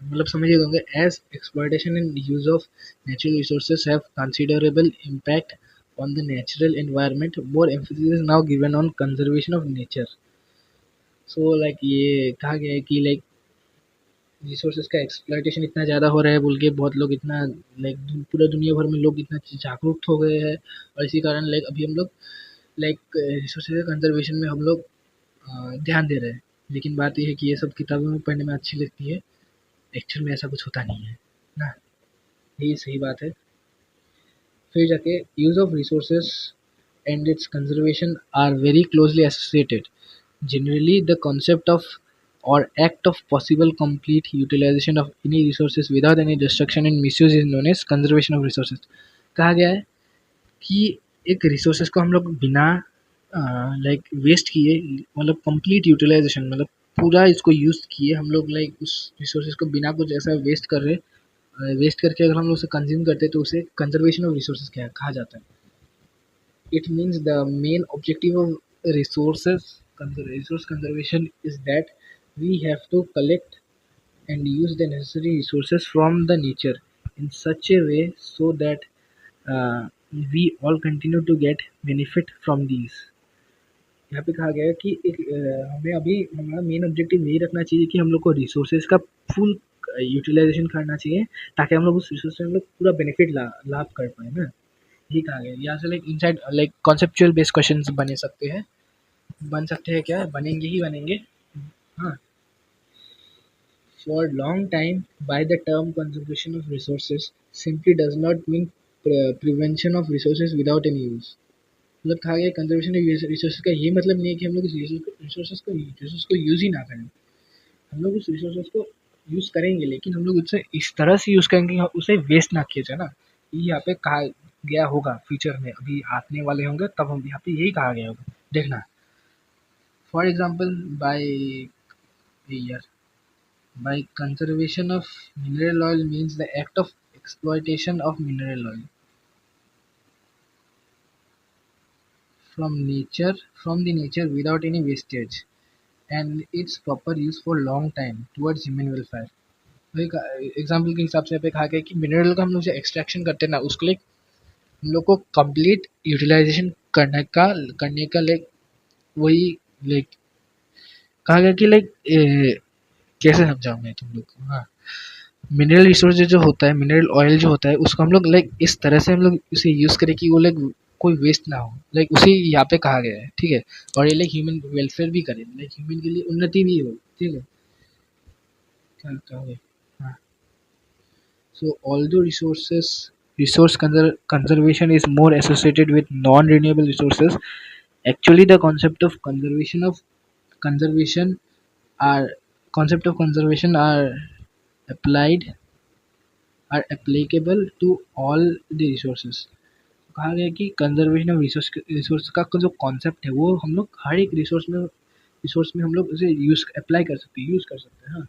Speaker 1: मतलब समझिए होंगे as exploitation and use of natural resources have considerable impact on the natural environment, more emphasis is now given on conservation of nature. So like ये कहा गया है कि like रिसोर्सेज का एक्सप्लॉयटेशन इतना ज़्यादा हो रहा है बोल के बहुत लोग इतना लाइक पूरा दुनिया भर में लोग इतना जागरूक हो गए हैं। और इसी कारण लाइक अभी हम लोग लाइक रिसोर्सेज कंजर्वेशन में हम लोग ध्यान दे रहे हैं। लेकिन बात ये है कि ये सब किताबों में पढ़ने में अच्छी लगती है, एक्चुअल में ऐसा कुछ होता नहीं है ना। यही सही बात है। फिर जाके use of resources and its conservation are very closely associated. Generally, the concept of or act of possible complete utilization of any resources without any destruction and misuse is known as conservation of resources. कहा गया है कि एक रिसोर्सेज को हम लोग बिना लाइक वेस्ट किए, मतलब कंप्लीट यूटिलाइजेशन, मतलब पूरा इसको यूज़ किए हम लोग लाइक उस रिसोर्सेज को बिना कुछ ऐसा वेस्ट कर रहे, वेस्ट करके अगर हम लोग उसे कंज्यूम करते तो उसे कंजर्वेशन ऑफ रिसोर्सेज क्या कहा जाता है। It means the main objective of resource conservation is that we have to collect and use the necessary resources from the nature in such a way so that uh, we all continue to get benefit from these. यहाँ पे कहा गया है कि एक हमें अभी हमारा मेन ऑब्जेक्टिव यही रखना चाहिए कि हम लोग को रिसोर्सेज का फुल यूटिलाइजेशन करना चाहिए, ताकि हम लोग उस रिसोर्स से हम लोग पूरा बेनिफिट लाभ कर पाए ना। यही कहा गया है। यहाँ से like inside like conceptual based questions बने सकते हैं, बन सकते हैं क्या, बनेंगे ही बनेंगे। हाँ, for long time by the term conservation of resources simply does not mean prevention of resources without any use। मतलब कहा गया कंजर्वेशन ऑफ रिसोर्सेज का ये मतलब नहीं है कि हम लोग उस रिसोर्सेज को यूज़ ही ना करें। हम लोग उस रिसोर्सेज को यूज़ करेंगे, लेकिन हम लोग उसे इस तरह से यूज़ करेंगे कि उसे वेस्ट ना किया जाए ना। ये यहाँ पे कहा गया होगा, फ्यूचर में अभी आने वाले होंगे तब हम यहाँ पे यही कहा गया होगा, देखना। For example by year by conservation of mineral oil means the act of exploitation of mineral oil from the nature without any wastage and its proper use for long time towards human welfare। तो एक एग्जाम्पल के हिसाब से यहाँ पे कहा गया कि मिनरल का हम लोग जो एक्सट्रैक्शन करते हैं ना, उसके लिए हम लोग को कंप्लीट यूटिलाइजेशन करने का लाइक वही लाइक कहा गया कि लाइक कैसे समझाऊँ मैं तुम लोग को। हाँ, मिनरल रिसोर्स जो होता है, मिनरल ऑयल जो होता है, उसको हम लोग लाइक इस तरह से हम लोग उसे यूज़ करें कि वो लाइक कोई वेस्ट ना हो, लाइक उसी यहाँ पे कहा गया है, ठीक है। और ये लाइक ह्यूमन वेलफेयर भी करे, लाइक ह्यूमन के लिए उन्नति भी हो, ठीक है। क्या कहा गया? हाँ, सो although resource conservation is more associated with non-renewable resources. Actually, the conservation are concept of conservation applied are applicable to all the resources। कहा गया कि कंजर्वेशन ऑफ रिसोर्स का जो कॉन्सेप्ट है वो हम लोग हर एक रिसोर्स में हम लोग उसे यूज अप्लाई कर सकते हैं, यूज कर सकते हैं। हाँ,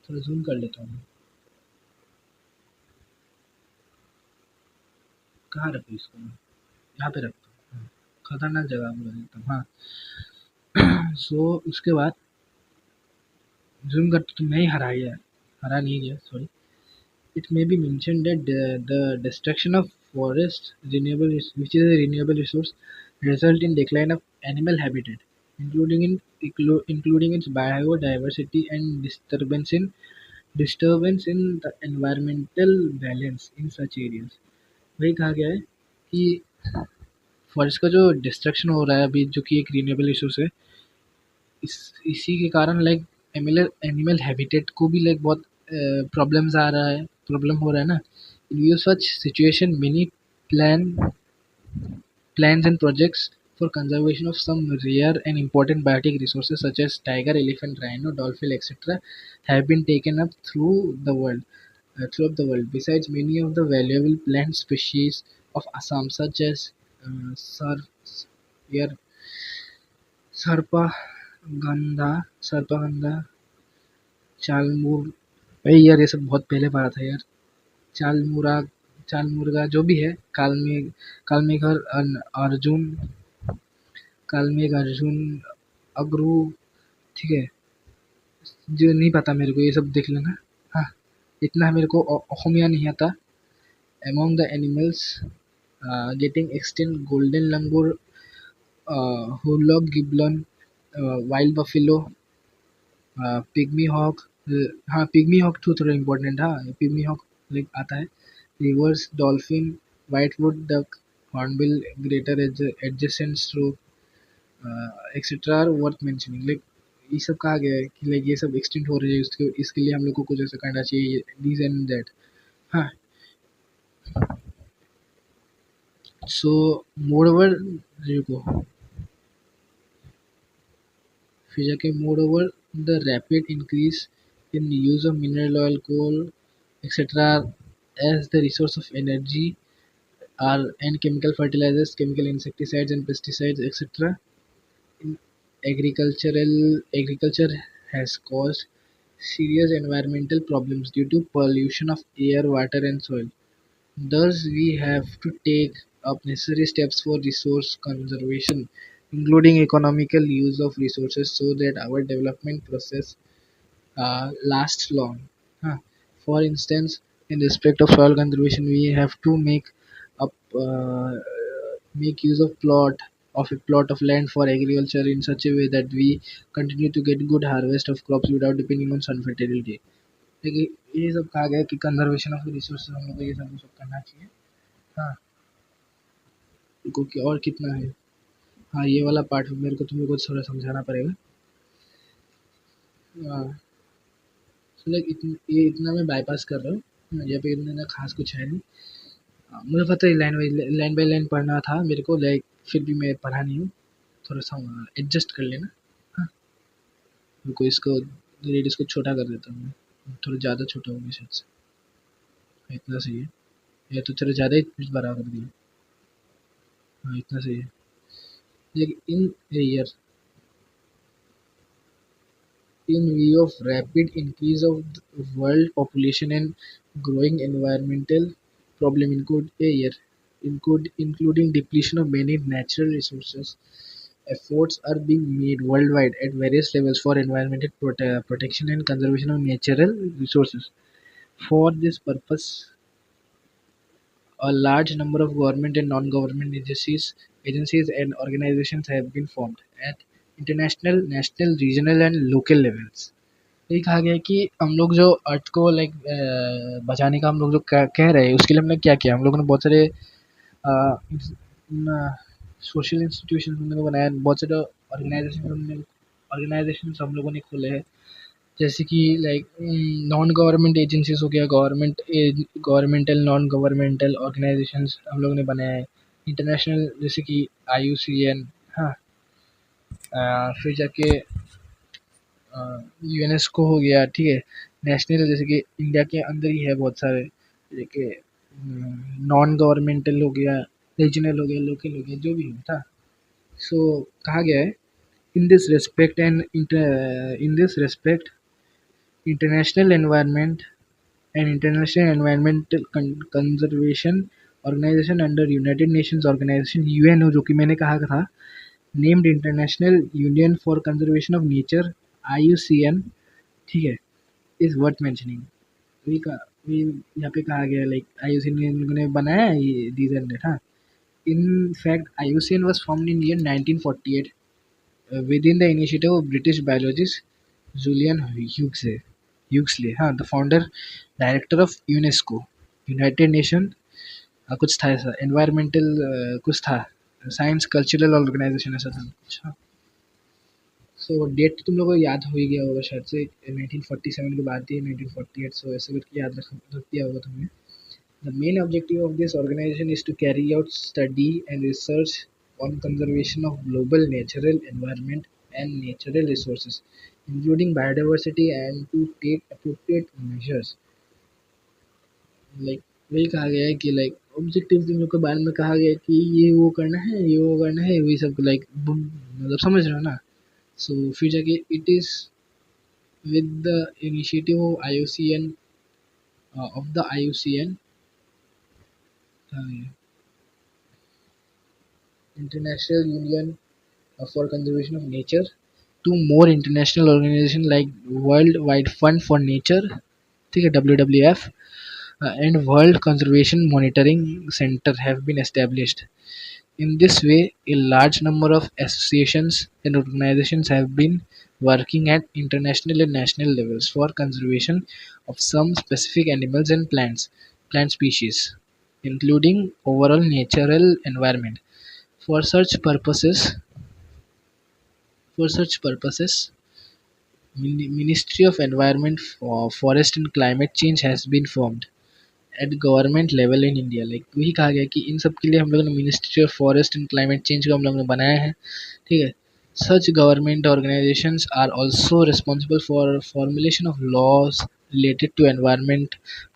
Speaker 1: थोड़ा जूम कर लेता हूँ, कहाँ रखूँ इसको मैं? यहाँ पे रखता हूँ। खतरनाक जगह पूरा एकदम। हाँ। सो उसके बाद ज़ूम करते तो मैं ही हरा गया, हरा नहीं गया, sorry. It may be mentioned that the destruction of forest, which is a renewable resource, result in decline of animal habitat, including its biodiversity and disturbance in the environmental balance in such areas। वही कहा गया है कि फॉरेस्ट का जो डिस्ट्रक्शन हो रहा है अभी, जो कि एक रिन्यूएबल रिसोर्स है, इसी के कारण लाइक एनिमल एनिमल हैबिटेट को भी लाइक बहुत प्रॉब्लम हो रहा है ना। इन view such situation many plan plans and projects for conservation of some rare and important biotic resources such as tiger, elephant, rhino, dolphin, etc. have been taken up throughout the world. Besides, many of the valuable plant species of Assam, such as sar, here, सर्पगंधा, चालमूर, भाई यार ये सब बहुत पहले पढ़ा था यार। चालमुरा, चालमुर्गा जो भी है, कालमेघर, अर्जुन, कालमेघ, अर्जुन, अगरू, ठीक है। जो नहीं पता मेरे को ये सब देख लेना। हाँ, इतना मेरे को असमिया नहीं आता। Among the animals getting extinct, golden langur, hoolock gibbon, wild buffalo, pygmy hog, हाँ पिग्मी हॉक तो थोड़ा इम्पोर्टेंट। हाँ पिग्मी हॉक लाइक आता है। Rivers dolphin, whitewood duck, hornbill, greater adjacent stroke, etcetera are worth mentioning. Like ये सब कहा गया है कि लाइक ये सब एक्सटिंक्ट हो रही है, इसके लिए हम लोग को कुछ ऐसा करना चाहिए, दिस एंड दैट। हाँ। सो मोरओवर, देखो फिर जाके moreover the rapid increase in the use of mineral oil, coal, etc. as the resource of energy are and chemical fertilizers, chemical insecticides and pesticides, etc. in agriculture has caused serious environmental problems due to pollution of air, water and soil. Thus, we have to take up necessary steps for resource conservation, including economical use of resources so that our development process lasts long. Huh. For instance, in respect of soil conservation, we have to up make use of a plot of land for agriculture in such a way that we continue to get good harvest of crops without depending on sun fertility। देखिए ये सब कहा गया है कि कंजर्वेशन ऑफ रिसोर्सेज हम लोग को ये सब करना चाहिए। हाँ, को और कितना है। हाँ ये वाला पार्ट मेरे को तुम्हें को थोड़ा समझाना पड़ेगा। हाँ, so like ये इतना मैं बाईपास कर रहा हूँ। यहाँ पे इतना खास कुछ है नहीं। मुझे पता है लाइन बाय लाइन पढ़ना था मेरे को, लाइक फिर भी मैं पढ़ा नहीं हूँ। थोड़ा सा एडजस्ट कर लेना। हाँ, रुको इसको रेडियस को छोटा कर देता हूँ मैं, थोड़ा ज़्यादा छोटा हो गया शायद से। हाँ, इतना सही है, या तो चलो ज़्यादा ही बड़ा कर दिया। हाँ इतना सही है। लेकिन इन year, in view of rapid increase of the world population and growing environmental problem including depletion of many natural resources, efforts are being made worldwide at various levels for environmental protection and conservation of natural resources. For this purpose, a large number of government and non-government agencies and organizations have been formed at international, national, regional and local levels। यही कहा गया है कि हम लोग जो अर्थ को लाइक बचाने का हम लोग जो कह रहे हैं, उसके लिए हमने क्या किया। हम लोगों ने बहुत सारे सोशल इंस्टीट्यूशन हम लोगों ने बनाया, बहुत सारे ऑर्गेनाइजेशन हम लोगों ने खोले हैं। जैसे कि लाइक नॉन गवर्नमेंट एजेंसीज हो गया, गवर्नमेंटल नॉन गवर्नमेंटल ऑर्गेनाइजेशंस हम लोगों ने बनाया है। इंटरनेशनल जैसे कि IUCN। हाँ, फिर जाके यूनेस्को हो गया, ठीक है। नेशनल जैसे कि इंडिया के अंदर ही है बहुत सारे, जैसे नॉन गवर्नमेंटल हो गया, रीजनल हो गया, लोकल हो गया, जो भी था। सो कहा गया है in this respect international environment and international environmental conservation organization under United Nations Organization UNO, जो कि मैंने कहा था, named International Union for conservation of Nature, IUCN, ठीक है, इज वर्थ मेंशनिंग। वही का वही यहाँ पे कहा गया, लाइक आईयूसीएन ने इन लोगों ने बनाया है ये दीज एंड दैट, हाँ। In fact IUCN was formed in year 1948 within the initiative of British biologist Julian Huxley, हाँ, the founder director of UNESCO, United nation, कुछ था ऐसा, एनवायरमेंटल कुछ था, साइंस कल्चरल ऑर्गेनाइजेशन ऐसा था कुछ, हाँ। सो डेट तो तुम लोगों को याद हो ही गया होगा शायद से, 1947 की बात थी, 1948, सो ऐसे करके याद रख दिया होगा तुमने। The main objective of this organization is to carry out study and research on conservation of global natural environment and natural resources, including biodiversity, and to take appropriate measures. Like वही कहा गया है कि लाइक ऑब्जेक्टिव तुम लोग के बारे में कहा गया है कि ये वो करना है, ये वो करना है, वही सब लाइक मतलब समझ रहे हो ना। सो फिर जाके it is with the initiative of IUCN, of the IUCN, International Union for Conservation of Nature. Two more international organizations like World Wide Fund for Nature, ठीक है, WWF, and World Conservation Monitoring Center have been established. In this way, a large number of associations and organizations have been working at international and national levels for conservation of some specific animals and plant species, including overall natural environment. For such purposes, for such purposes, Ministry of Environment, Forest and Climate Change has been formed at government level in India. Like वही कहा गया कि इन सब के लिए हम लोगों ने ministry of forest and climate change को हम लोगों ने बनाया है, ठीक है। Such government organizations are also responsible for formulation of laws related to environment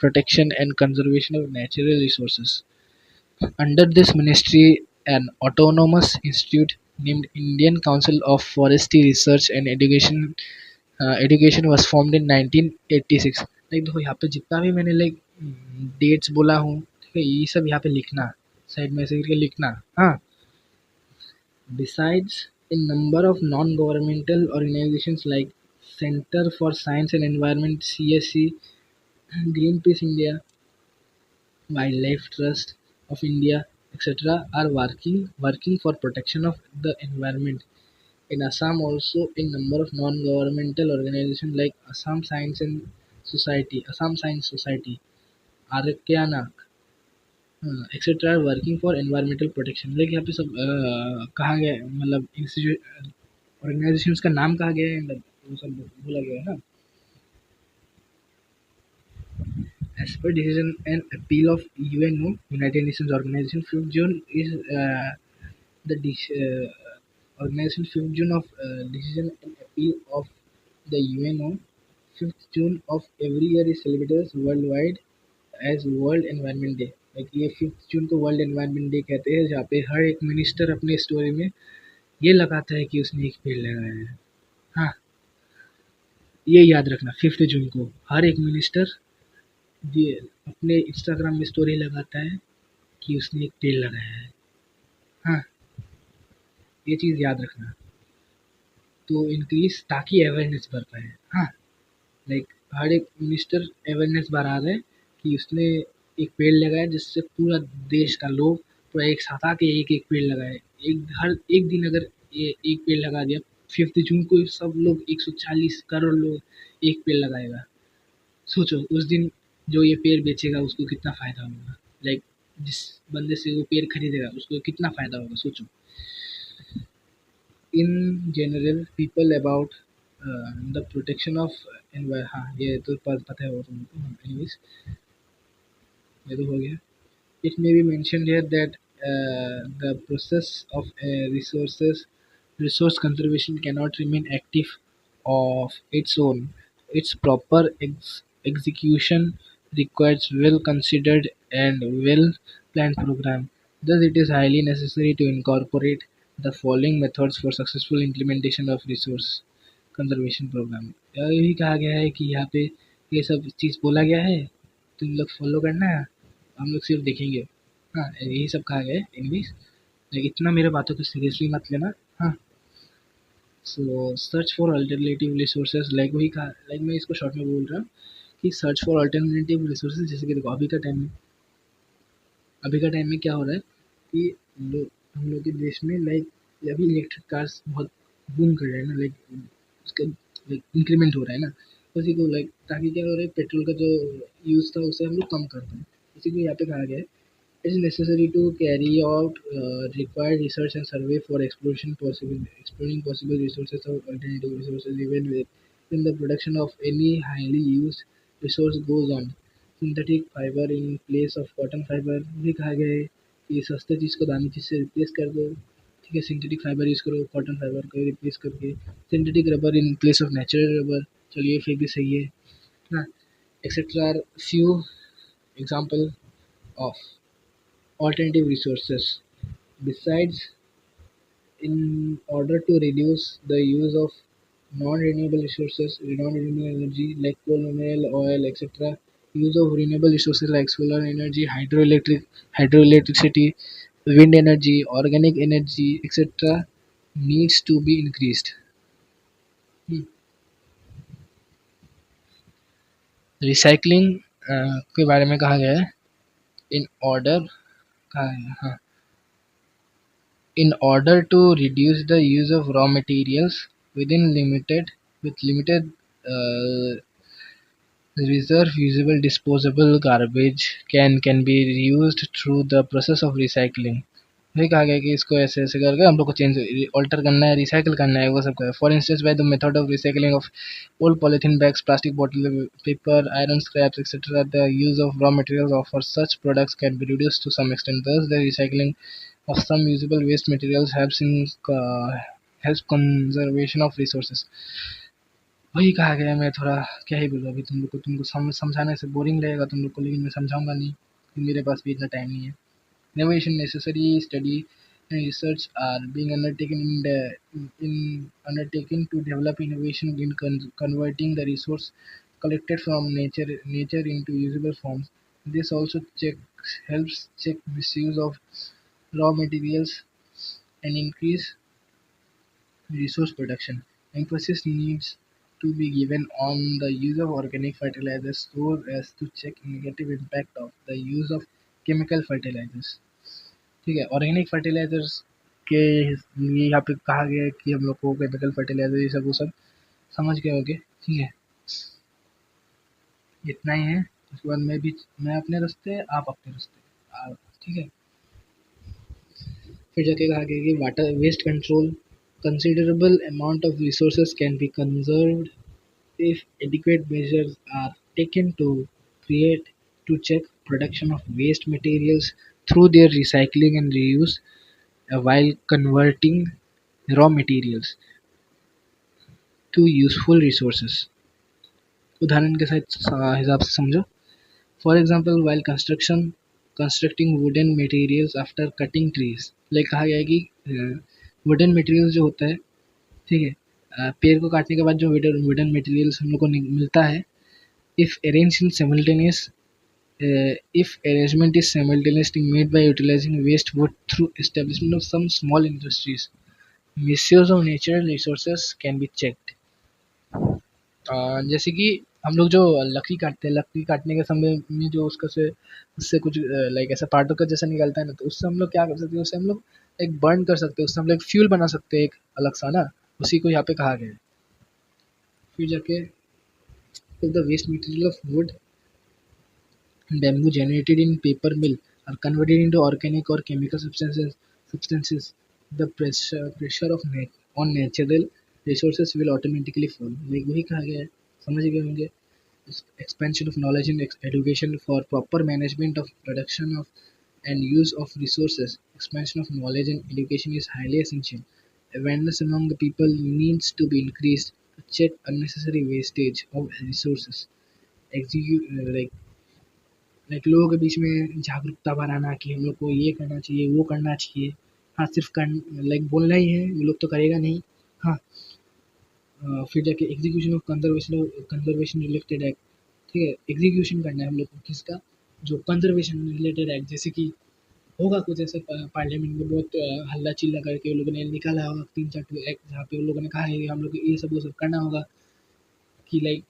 Speaker 1: protection and conservation of natural resources. Under this ministry, an autonomous institute named Indian Council of Forestry Research and Education was formed in 1986. Like देखो यहाँ पे जितना भी मैंने लाइक डेट्स बोला हूँ, ठीक है, ये सब यहाँ पे लिखना, साइड में ऐसे करके लिखना, हाँ। Besides, a number of non-governmental organizations like Center for Science and Environment (CSE), Greenpeace India, Wildlife Trust of India, etc., are working for protection of the environment. In Assam also, a number of non-governmental organizations like Assam Science Society, Arkayanak, etc., are working for environmental protection. Like यहाँ पे सब कहा गया है, मतलब इंस्टीट्यूट ऑर्गेनाइजेशंस का नाम कहा गया है, मतलब वो सब बोला गया है ना। As per decision and appeal of UNO, United Nations Organization, 5th June is the organization 5th June of decision and appeal of the UNO. 5th June of every year is celebrated worldwide as World Environment Day. Like ये 5th जून को वर्ल्ड एनवायरनमेंट डे कहते हैं, जहाँ पे हर एक मिनिस्टर अपने स्टोरी में ये लगाता है कि उसने एक पेड़ लगाया है, हाँ। ये याद रखना, 5th जून को हर एक मिनिस्टर ये अपने इंस्टाग्राम में स्टोरी लगाता है कि उसने एक पेड़ लगाया है, हाँ। ये चीज़ याद रखना, तो इंक्रीज ताकि अवेयरनेस बढ़ पाए, हाँ। लाइक हर एक मिनिस्टर अवेयरनेस बढ़ा रहे हैं कि उसने एक पेड़ लगाया, जिससे पूरा देश का लोग पूरा एक साथ आके एक एक पेड़ लगाए। एक हर एक दिन अगर ये एक पेड़ लगा दिया, 5th जून को सब लोग 140 करोड़ लोग एक पेड़ लगाएगा। सोचो उस दिन जो ये पेड़ बेचेगा उसको कितना फ़ायदा होगा, लाइक जिस बंदे से वो पेड़ खरीदेगा उसको कितना फ़ायदा होगा, सोचो। In general, people about the protection of environment, हाँ ये तो पता है वो तुमको, हाँ, anyways ये तो हो गया। It may be mentioned here that the process of resource conservation cannot remain active of its own. Its proper execution requires well considered and well planned program. Thus, it is highly necessary to incorporate the following methods for successful implementation of resource conservation programme. यही कहा गया है कि यहाँ पे ये सब चीज़ बोला गया है, तुम लोग फॉलो करना है, हम लोग सिर्फ देखेंगे। हाँ, यही सब कहा गया है एनीवेज, इतना मेरे बातों को सीरियसली मत लेना। हाँ, सो search for alternative resources, like वही कहा, लाइक मैं इसको शॉर्ट में बोल रहा हूँ कि सर्च फॉर अल्टरनेटिव रिसोर्सेज। जैसे कि देखो अभी का टाइम में क्या हो रहा है कि हम लोग के देश में लाइक अभी इलेक्ट्रिक कार्स बहुत बूम कर रहे हैं ना, लाइक उसका लाइक इंक्रीमेंट हो रहा है ना, उसी को लाइक ताकि क्या हो रहा है, पेट्रोल का जो यूज़ था उसे हम लोग कम कर पाएँ। इसी को यहाँ पे कहा गया है, it is necessary to carry out required research and survey for exploring possible resources of alternative resources, even when the production of any highly used resource goes on. Synthetic fiber in place of cotton fiber भी कहा गया है कि सस्ते चीज़ को दामी चीज़ से रिप्लेस कर दो। ठीक है, सिंथेटिक फाइबर यूज़ करो, कॉटन फाइबर को रिप्लेस करके synthetic rubber in place of natural rubber. चलिए फिर भी सही है ना, etcetera are few example of alternative resources. Besides, in order to reduce the use of non-renewable resources, non-renewable energy like coal, mineral, oil, etc., use of renewable resources like solar energy, hydroelectricity, wind energy, organic energy, etc., needs to be increased. Recycling के बारे में कहा गया है, इन ऑर्डर कहा है, हाँ, in order to reduce the use of raw materials within limited with limited reserve, usable disposable garbage can be reused through the process of recycling। वही कहा गया कि इसको ऐसे ऐसे करके हम लोग को चेंज ऑल्टर करना है, रिसाइकिल करना है, वो सब का। For instance by the method of recycling of old polythene bags, plastic bottle, paper, iron scraps, etcetera, the use of raw materials of such products can be reduced to some extent. Thus the recycling of some usable waste materials helps conservation of resources। वही कहा गया है, मैं थोड़ा क्या ही बोलूँ अभी तुमको समझाने से बोरिंग लगेगा तुम लोग को, लेकिन मैं समझाऊंगा नहीं, मेरे पास भी इतना टाइम नहीं है। Innovation necessary study and research are being undertaken to develop innovation in converting the resource collected from nature into usable forms. This also helps check misuse of raw materials and increase resource production. Emphasis needs to be given on the use of organic fertilizers so as to check negative impact of the use of chemical fertilizers। ठीक है, ऑर्गेनिक फर्टिलाइजर्स के लिए यहाँ पे कहा गया है कि हम लोग को केमिकल फर्टिलाइजर ये सब वो सब समझ गए होंगे। ठीक है, इतना ही है। उसके बाद मैं अपने रास्ते, आप अपने रास्ते आप। ठीक है, फिर जाके कहा गया कि water waste control, considerable amount of resources can be conserved if adequate measures are taken to check production of waste materials through their recycling and reuse, while converting raw materials to useful resources। उदाहरण के साथ हिसाब से समझो। For example while constructing wooden materials after cutting trees, like कहा गया है कि वुडन मटेरियल्स जो होता है, ठीक है, पेड़ को काटने के बाद जो वुडन मटेरियल्स हम लोग को मिलता है, if arrange in simultaneous if arrangement is simultaneously made by utilizing waste wood through establishment of some small industries, misuse of natural resources can be checked। जैसे कि हम लोग जो लकड़ी काटते हैं, लकड़ी काटने के समय में जो उसका से उससे कुछ लाइक ऐसा पार्टों का जैसा निकलता है ना, तो उससे हम लोग क्या कर सकते हैं, उससे हम लोग एक बर्न कर सकते हैं, उससे हम लोग फ्यूल बना सकते हैं एक अलग सा ना, उसी को यहाँ पे कहा गया है। फिर जाके the waste material of wood and bamboo generated in paper mill are converted into organic or chemical substances, the pressure of on natural resources will automatically fall। like वही कहा गया है, समझ गए होंगे। Expansion of knowledge and education for proper management of production of and use of resources, expansion of knowledge and education is highly essential। Awareness among the people needs to be increased to check unnecessary wastage of resources। execute like like लोगों के बीच में जागरूकता बनाना कि हम लोग को ये करना चाहिए, वो करना चाहिए। हाँ, सिर्फ लाइक बोलना ही है, वो लोग तो करेगा नहीं। हाँ, फिर जाके execution of conservation related act, ठीक है, एग्जीक्यूशन करना है हम लोग को किसका, जो कंजर्वेशन रिलेटेड एक्ट, जैसे कि होगा कुछ ऐसे पार्लियामेंट में बहुत हल्ला चिल्ला करके उन लोगों ने निकाला होगा 3-4 एक्ट, जहाँ पे उन लोगों ने कहा है कि हम लोग को ये सब वो सब करना होगा, कि लाइक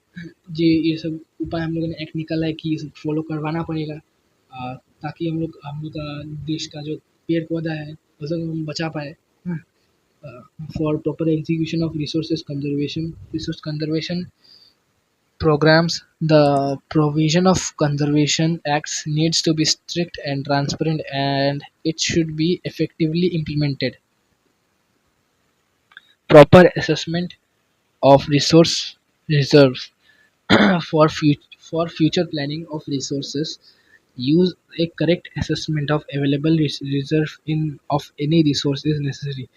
Speaker 1: ये सब उपाय हम लोगों ने एक्ट निकाला है कि ये सब फॉलो करवाना पड़ेगा, ताकि हम लोग का देश का जो पेड़ पौधा है वो सब हम बचा पाए। For proper execution of resource conservation programs, the provision of conservation acts needs to be strict and transparent, and it should be effectively implemented. Proper assessment of resource reserves for future planning of resources. Use a correct assessment of available reserve in of any resource is necessary.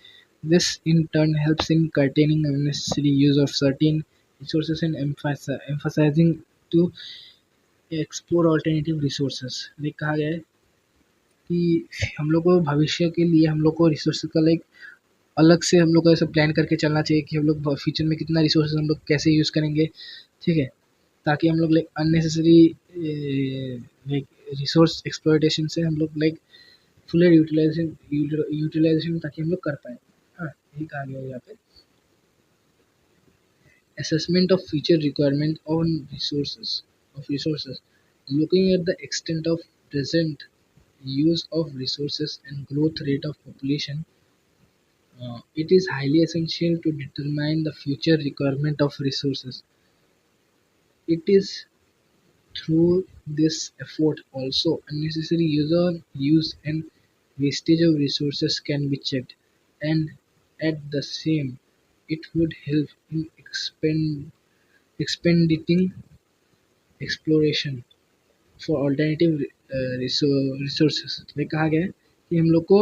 Speaker 1: This in turn helps in curtailing unnecessary use of certain resources and emphasizing to explore alternative resources. Like कहा गया है कि हम लोग को भविष्य के लिए हम लोग को रिसोर्स का लाइक अलग से हम लोग को ऐसा प्लान करके चलना चाहिए कि हम लोग फ्यूचर में कितना रिसोर्सेज हम लोग कैसे यूज़ करेंगे, ठीक है, ताकि हम लोग like unnecessary like resource exploitation से हम लोग लाइक फुल यूटिलाइजेशन ताकि हम लोग कर पाए। हाँ, यही कहा गया है यहाँ पे। Assessment of future requirement on resources, looking at the extent of present use of resources and growth rate of population, it is highly essential to determine the future requirement of resources. It is through this effort also unnecessary use and wastage of resources can be checked, and at the same it would help in expediting exploration for alternative resources में कहा गया है कि हम लोग को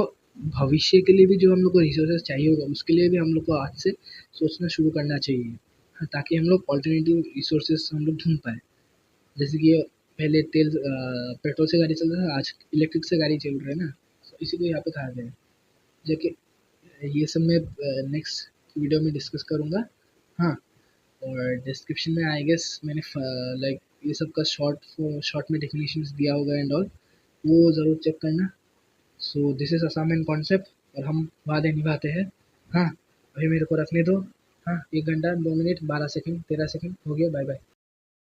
Speaker 1: भविष्य के लिए भी जो हम लोग को रिसोर्सेज चाहिए होगा उसके लिए भी हम लोग को आज से सोचना शुरू करना चाहिए। हाँ, ताकि हम लोग ऑल्टरनेटिव रिसोर्सेज हम लोग ढूंढ पाए। जैसे कि पहले पेट्रोल से गाड़ी चलता था, आज इलेक्ट्रिक से गाड़ी चल रहा है ना, तो इसी को यहाँ पे कहा गया है। जो कि ये सब मैं नेक्स्ट वीडियो में डिस्कस करूँगा। हाँ, और डिस्क्रिप्शन में आई गेस मैंने लाइक ये सब का शॉर्ट में डेफिनेशंस दिया होगा एंड ऑल, वो ज़रूर चेक करना। सो दिस इज असामिन कॉन्सेप्ट और हम वादे निभाते हैं। हाँ, अभी मेरे को रखने दो। हाँ, 1 घंटा 2 मिनट 12 सेकंड 13 सेकंड हो गया। Bye bye.